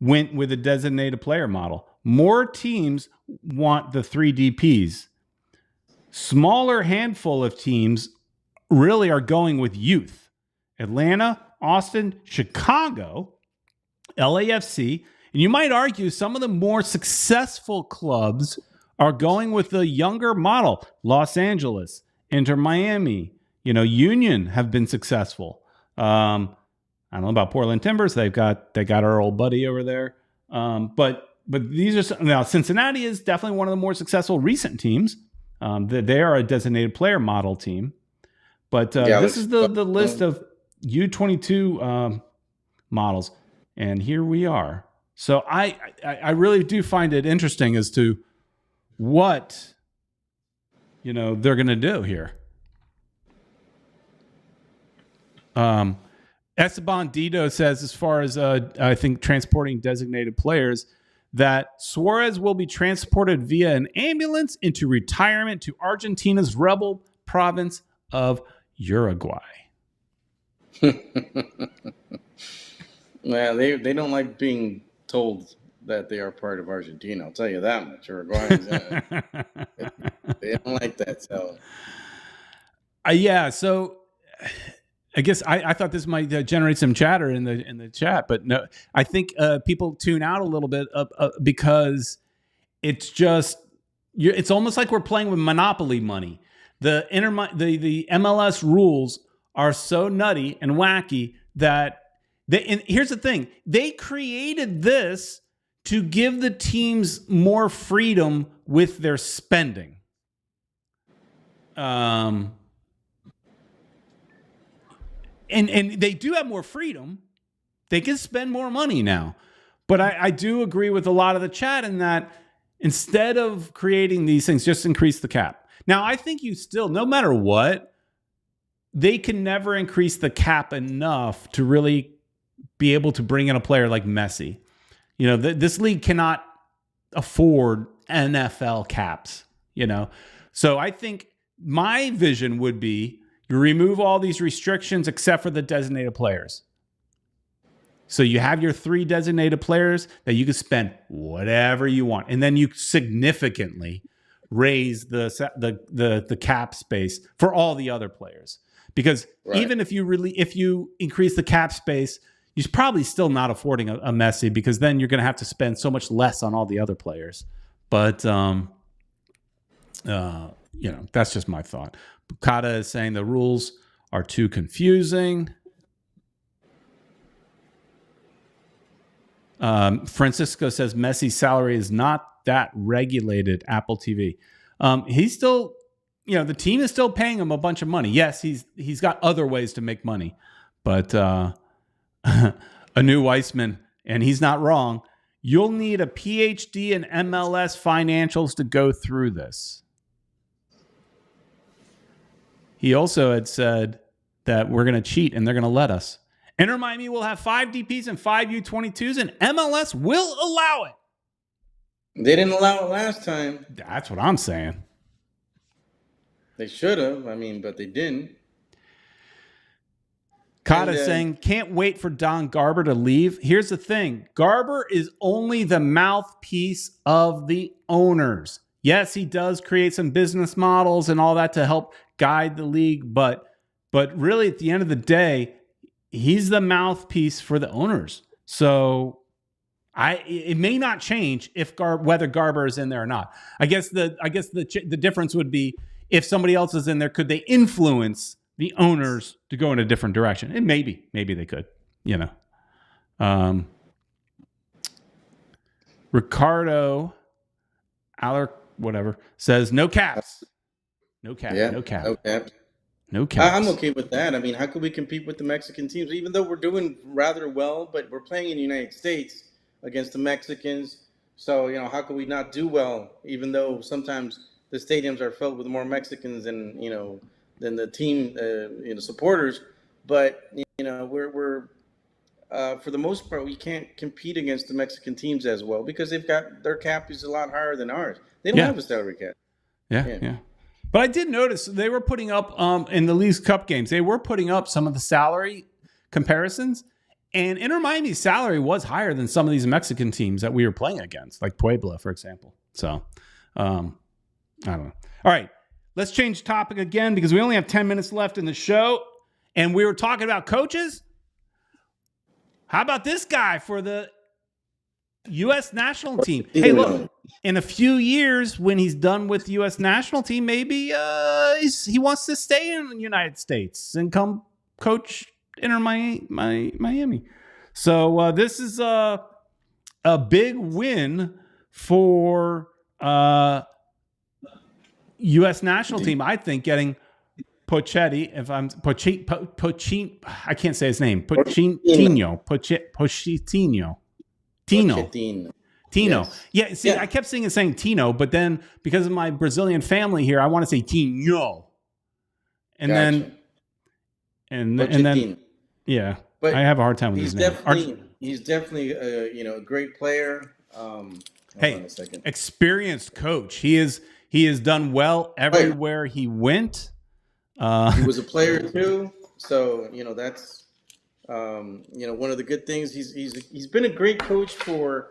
went with a designated player model. More teams want the 3 DPs. Smaller handful of teams really are going with youth. Atlanta, Austin, Chicago, LAFC, and you might argue some of the more successful clubs are going with the younger model. Los Angeles, Inter Miami, Union have been successful. I don't know about Portland Timbers. They got our old buddy over there. But these are now Cincinnati is definitely one of the more successful recent teams. They are a designated player model team. But this is the list of U22 models, and here we are. So I really do find it interesting as to what they're going to do here. Esteban Dito says, as far as I think transporting designated players, that Suarez will be transported via an ambulance into retirement to Argentina's rebel province of Uruguay. Well, they don't like being told that they are part of Argentina. I'll tell you that much. Uruguayans, they don't like that. So, yeah. So, I guess I thought this might generate some chatter in the chat, but no. I think people tune out a little bit because it's just it's almost like we're playing with Monopoly money. The MLS rules are so nutty and wacky that and here's the thing: they created this to give the teams more freedom with their spending. And they do have more freedom. They can spend more money now. But I do agree with a lot of the chat in that instead of creating these things, just increase the cap. Now, I think you still, no matter what, they can never increase the cap enough to really be able to bring in a player like Messi. This league cannot afford NFL caps, So I think my vision would be you remove all these restrictions except for the designated players. So you have your 3 designated players that you can spend whatever you want. And then you significantly raise the cap space for all the other players. Because even if you increase the cap space, you're probably still not affording a Messi, because then you're going to have to spend so much less on all the other players. But that's just my thought. Bukata is saying the rules are too confusing. Francisco says Messi's salary is not that regulated. Apple TV. He's still, the team is still paying him a bunch of money. Yes, he's got other ways to make money, but Anu Weissman, and he's not wrong. You'll need a PhD in MLS financials to go through this. He also had said that we're going to cheat and they're going to let us. Inter Miami will have 5 DPs and 5 U22s, and MLS will allow it. They didn't allow it last time. That's what I'm saying. They should have, but they didn't. Kata saying, can't wait for Don Garber to leave. Here's the thing. Garber is only the mouthpiece of the owners. Yes, he does create some business models and all that to help guide the league, but really at the end of the day, he's the mouthpiece for the owners. So it may not change if whether Garber is in there or not. I guess the difference would be if somebody else is in there, could they influence the owners to go in a different direction? And maybe they could, Ricardo Aller, whatever, says no caps. No cap. Yeah, no cap. no cap. No caps. I'm okay with that. How could we compete with the Mexican teams? Even though we're doing rather well, but we're playing in the United States against the Mexicans. So how could we not do well, even though sometimes the stadiums are filled with more Mexicans than the team supporters. But we're for the most part, we can't compete against the Mexican teams as well because they've got their cap is a lot higher than ours. They don't have a salary cap. Yeah. But I did notice they were putting up in the Leagues Cup games, they were putting up some of the salary comparisons. And Inter Miami's salary was higher than some of these Mexican teams that we were playing against, like Puebla, for example. So, I don't know. All right, let's change topic again because we only have 10 minutes left in the show. And we were talking about coaches. How about this guy for the U.S. national team? Hey, look, in a few years when he's done with the U.S. national team, maybe he wants to stay in the United States and come coach Inter Miami. So this is a big win for U.S. national team. I think getting Pochetti, if I'm Pochettino, I can't say his name. Pochettino. Tino. Yes. Yeah, see, I kept saying Tino, but then because of my Brazilian family here, I want to say Tino. And gotcha. then yeah, but I have a hard time with his name. He's definitely a great player. Hey, experienced coach. He has done well everywhere he went. He was a player too, so that's one of the good things. He's been a great coach for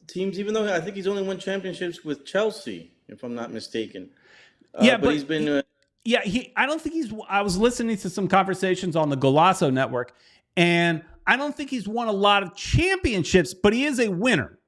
teams, even though I think he's only won championships with Chelsea, if I'm not mistaken. But he's been. I don't think I was listening to some conversations on the Golazo network, and I don't think he's won a lot of championships, but he is a winner.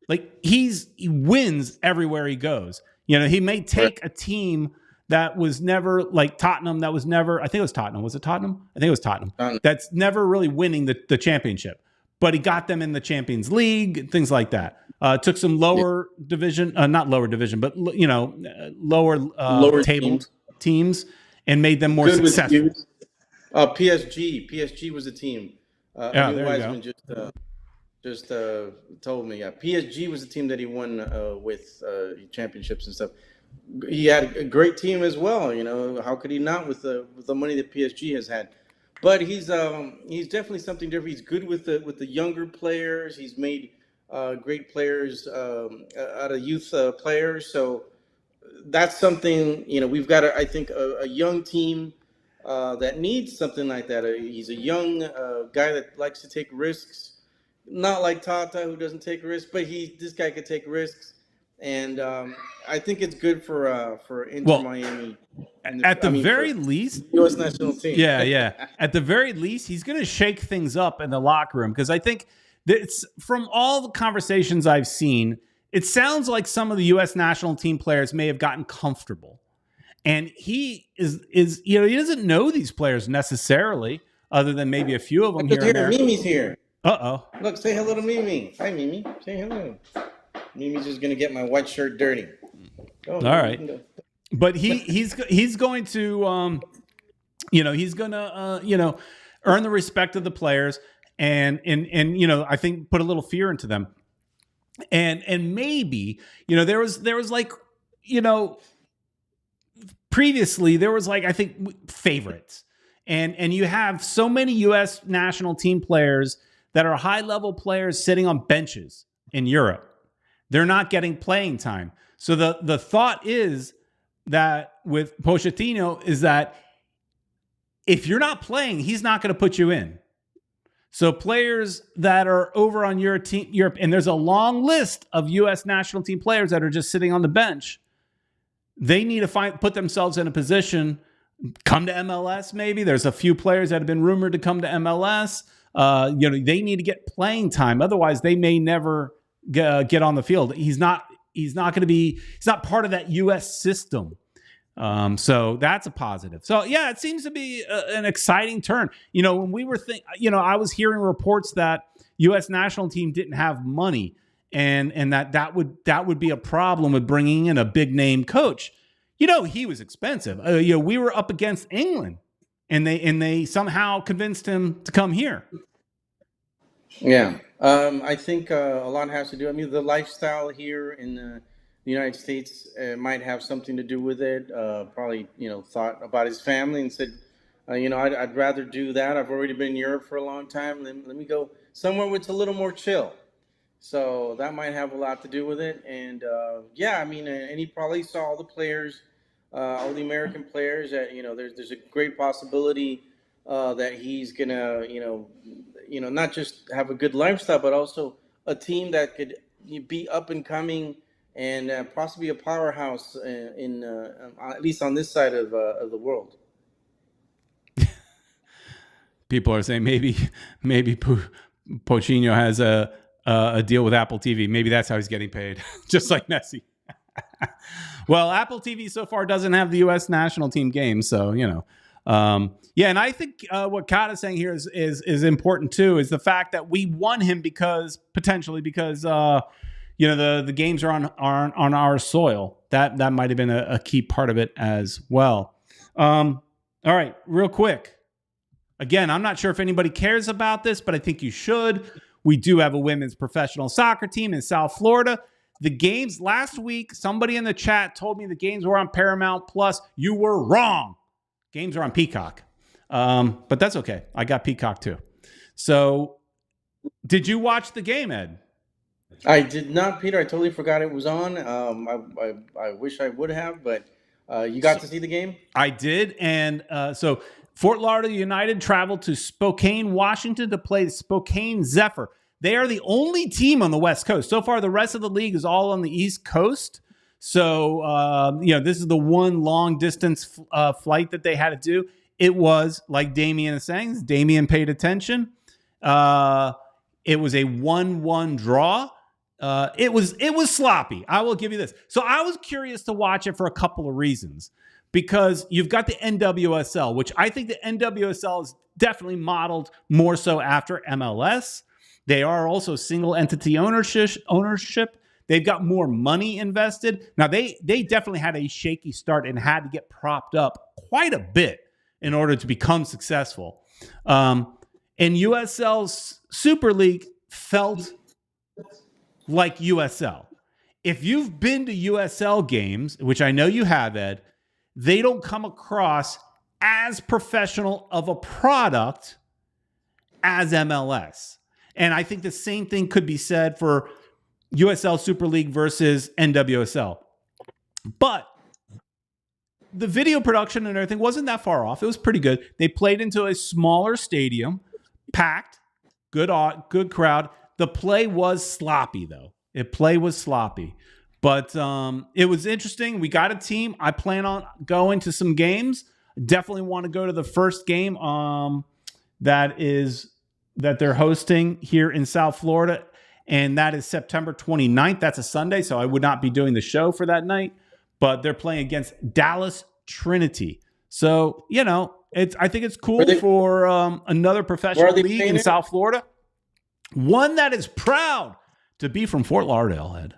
Like he wins everywhere he goes. He may take a team that was never like Tottenham. That was never, I think it was Tottenham. Was it Tottenham? I think it was Tottenham. That's never really winning the championship, but he got them in the Champions League, things like that. Took some lower division, not lower division, but lower table teams and made them more successful. PSG was a team. There Wiseman you go. Just told me. PSG was a team that he won with championships and stuff. He had a great team as well. How could he not with the money that PSG has had? But he's definitely something different. He's good with the younger players. He's made great players out of youth players. So that's something we've got. I think a young team that needs something like that. He's a young guy that likes to take risks. Not like Tata, who doesn't take risks, but this guy could take risks. And I think it's good for Inter Miami. At the very least, U.S. national team. Yeah. At the very least, he's going to shake things up in the locker room because I think that's from all the conversations I've seen, it sounds like some of the U.S. national team players may have gotten comfortable, and he is he doesn't know these players necessarily, other than maybe a few of them here and there. Mimi's here. Look, say hello to Mimi. Hi, Mimi. Say hello. Mimi's just gonna get my white shirt dirty. All right, but he's going to he's gonna earn the respect of the players and I think put a little fear into them, and maybe there was like previously there was like I think favorites, and you have so many U.S. national team players that are high level players sitting on benches in Europe. They're not getting playing time. So the thought is that with Pochettino is that if you're not playing, he's not going to put you in. So players that are over on Europe, and there's a long list of U.S. national team players that are just sitting on the bench. They need to put themselves in a position, come to MLS maybe. There's a few players that have been rumored to come to MLS. They need to get playing time. Otherwise, they may never get on the field. He's not part of that U.S. system. So that's a positive. So yeah, it seems to be an exciting turn. When we were I was hearing reports that U.S. national team didn't have money and that would be a problem with bringing in a big name coach. He was expensive. We were up against England and they somehow convinced him to come here. Yeah. I think a lot has to do. I mean, the lifestyle here in the United States might have something to do with it. Probably, thought about his family and said, I'd rather do that. I've already been in Europe for a long time. Let me go somewhere where it's a little more chill. So that might have a lot to do with it. And yeah, I mean, and he probably saw all the players, all the American players. That there's a great possibility that he's gonna, not just have a good lifestyle, but also a team that could be up and coming and possibly a powerhouse in at least on this side of the world. People are saying maybe Pochettino has a deal with Apple TV. Maybe that's how he's getting paid, just like Messi. Well, Apple TV so far doesn't have the U.S. national team games, so yeah. And I think what Kat is saying here is important too. Is the fact that we won him potentially because the games are on our soil. That might have been a key part of it as well. All right, real quick. Again, I'm not sure if anybody cares about this, but I think you should. We do have a women's professional soccer team in South Florida. The games last week, somebody in the chat told me the games were on Paramount Plus. You were wrong. Games are on Peacock. But that's okay. I got Peacock too. So did you watch the game, Ed? I did not, Peter. I totally forgot it was on. I wish I would have, but you got to see the game? I did. And so Fort Lauderdale United traveled to Spokane, Washington to play the Spokane Zephyr. They are the only team on the West Coast. So far, the rest of the league is all on the East Coast. So, this is the one long distance flight that they had to do. It was, like Damien is saying, Damien paid attention. It was a 1-1 draw. It was sloppy. I will give you this. So I was curious to watch it for a couple of reasons. Because you've got the NWSL, which I think the NWSL is definitely modeled more so after MLS. They are also single entity ownership. They've got more money invested. Now, they definitely had a shaky start and had to get propped up quite a bit in order to become successful. And USL's Super League felt like USL. If you've been to USL games, which I know you have, Ed, they don't come across as professional of a product as MLS. And I think the same thing could be said for USL Super League versus NWSL. But the video production and everything wasn't that far off. It was pretty good. They played into a smaller stadium, packed, good crowd. The play was sloppy, though. But it was interesting. We got a team. I plan on going to some games. Definitely want to go to the first game that they're hosting here in South Florida, and that is September 29th. That's a Sunday, so I would not be doing the show for that night. But they're playing against Dallas Trinity. So, I think it's cool for another professional league in South Florida. One that is proud to be from Fort Lauderdale, Ed.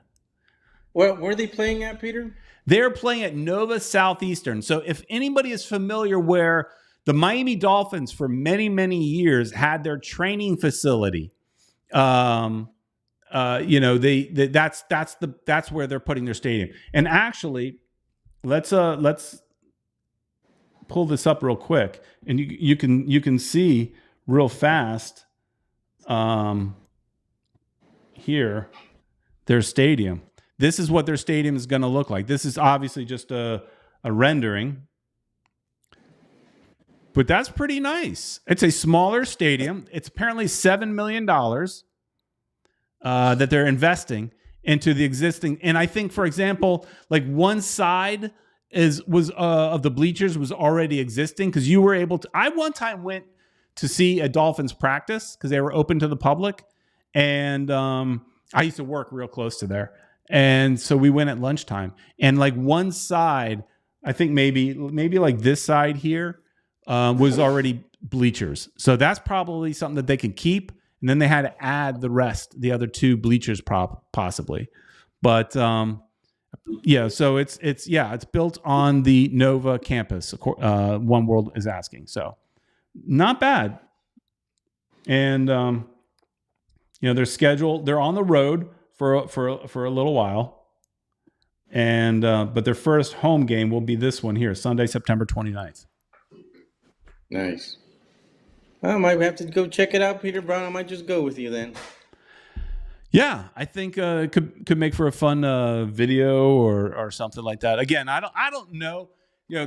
Where are they playing at, Peter? They're playing at Nova Southeastern. So if anybody is familiar where the Miami Dolphins for many, many years had their training facility, that's where they're putting their stadium. And actually, let's pull this up real quick, and you can see real fast here their stadium. This is what their stadium is going to look like. This is obviously just a rendering, but that's pretty nice. It's a smaller stadium. It's apparently $7 million that they're investing into the existing. And I think, for example, like one side of the bleachers was already existing because you were able to. I one time went to see a Dolphins practice because they were open to the public, and I used to work real close to there. And so we went at lunchtime, and like one side, I think maybe like this side here was already bleachers. So that's probably something that they can keep. And then they had to add the other two bleachers possibly. But yeah, so it's built on the Nova campus. One World is asking. So not bad. And they're scheduled. They're on the road for a little while, and but their first home game will be this one here, Sunday, September 29th. Nice. I might have to go check it out, Peter Brown. I might just go with you then. Yeah, I think it could make for a fun video or something like that. Again, I don't know.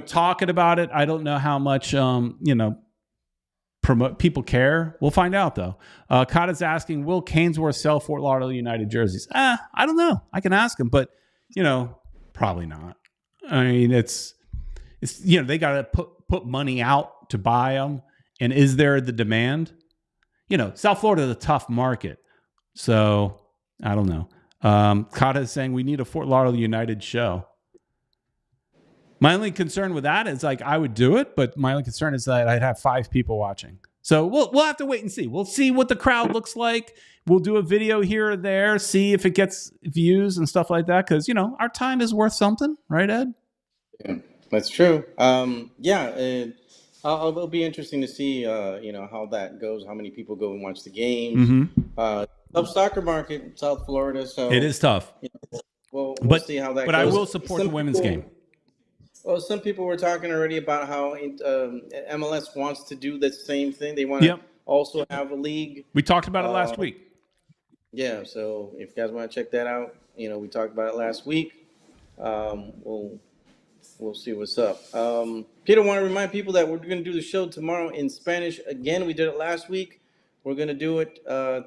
Talking about it, I don't know how much promote people care. We'll find out though. Kata's asking, will Canesworth sell Fort Lauderdale United jerseys? I don't know. I can ask him, but probably not. I mean, it's they got to put money out to buy them, and is there the demand? South Florida is a tough market. So, I don't know. Kata is saying we need a Fort Lauderdale United show. My only concern with that is I would do it, but my only concern is that I'd have 5 people watching. So we'll have to wait and see. We'll see what the crowd looks like. We'll do a video here or there, see if it gets views and stuff like that. Because, our time is worth something. Right, Ed? Yeah, that's true. It'll be interesting to see, how that goes, how many people go and watch the games. Mm-hmm. Tough soccer market in South Florida. So it is tough. We'll see how that goes. But I will support the women's game. Well, some people were talking already about how MLS wants to do the same thing. They want to also have a league. We talked about it last week. Yeah, so if you guys want to check that out, we talked about it last week. We'll see what's up. Peter, want to remind people that we're going to do the show tomorrow in Spanish again. We did it last week. We're going to do it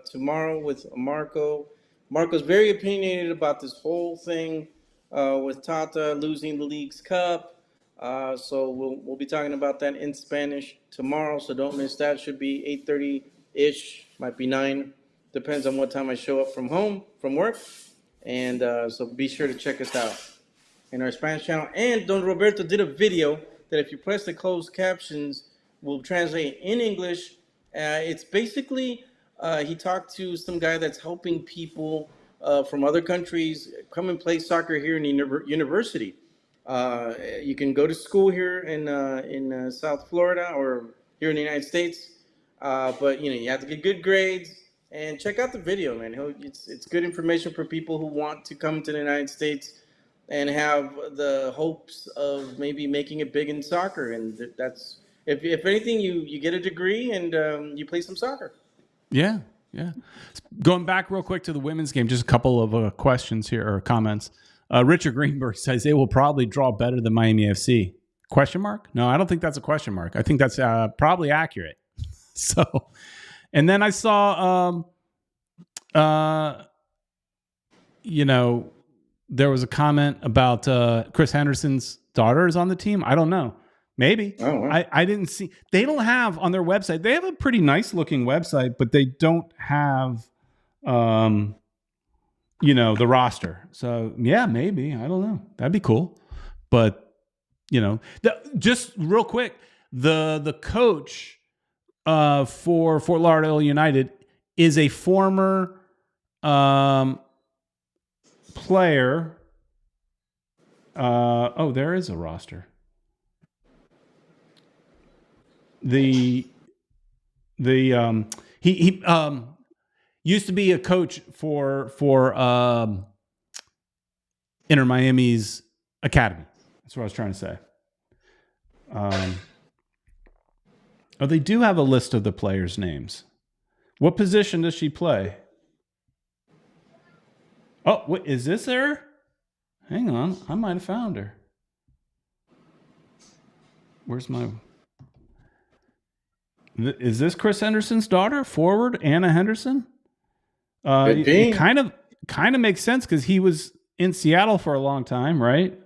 tomorrow with Marco. Marco's very opinionated about this whole thing with Tata losing the League's Cup. So we'll be talking about that in Spanish tomorrow. So don't miss that. Should be 8:30-ish. Might be 9. Depends on what time I show up from work. And so be sure to check us out in our Spanish channel. And Don Roberto did a video that if you press the closed captions, will translate in English. It's basically, he talked to some guy that's helping people from other countries come and play soccer here in the university. You can go to school here in South Florida or here in the United States, but you have to get good grades. And check out the video, man. It's good information for people who want to come to the United States and have the hopes of maybe making it big in soccer. And that's, if anything, you get a degree and you play some soccer. Yeah. Going back real quick to the women's game, just a couple of questions here or comments. Richard Greenberg says they will probably draw better than Miami FC. Question mark? No, I don't think that's a question mark. I think that's probably accurate. So, and then I saw, there was a comment about Chris Henderson's daughter is on the team. I don't know. Maybe. Oh, wow. I didn't see. They don't have on their website. They have a pretty nice looking website, but they don't have, the roster. So yeah, maybe. I don't know. That'd be cool. But just real quick, the coach for Fort Lauderdale United is a former player. There is a roster. He used to be a coach for Inter Miami's academy. That's what I was trying to say. They do have a list of the players' names. What position does she play? Oh, what is this her? Hang on, I might have found her. Where's my? Is this Chris Henderson's daughter? Forward Anna Henderson. It kind of makes sense because he was in Seattle for a long time, right?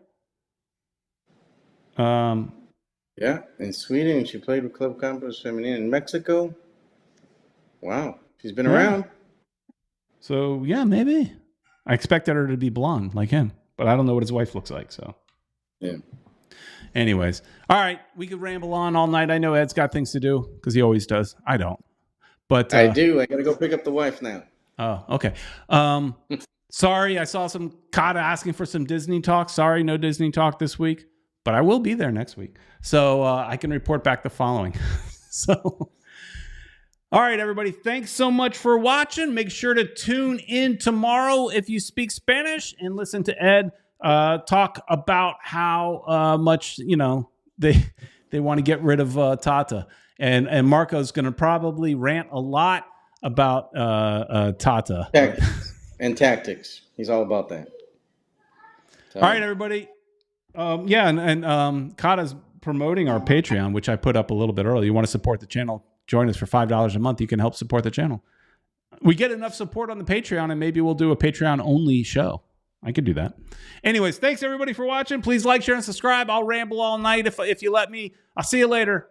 Yeah, in Sweden, she played with Club Campos Femenino in Mexico. Wow, she's been around. So yeah, maybe. I expected her to be blonde like him, but I don't know what his wife looks like. So yeah. Anyways, all right, we could ramble on all night. I know Ed's got things to do because he always does. I don't, but I do. I got to go pick up the wife now. Oh, okay. Sorry, I saw some Kata asking for some Disney talk. Sorry, no Disney talk this week, but I will be there next week, so I can report back the following. So, All right, everybody. Thanks so much for watching. Make sure to tune in tomorrow if you speak Spanish and listen to Ed talk about how much, they want to get rid of Tata. And Marco's going to probably rant a lot about Tata. Tactics. He's all about that. All right, everybody. And Kata's promoting our Patreon, which I put up a little bit earlier. You want to support the channel? Join us for $5 a month. You can help support the channel. We get enough support on the Patreon, and maybe we'll do a Patreon-only show. I could do that. Anyways, thanks, everybody, for watching. Please like, share, and subscribe. I'll ramble all night if you let me. I'll see you later.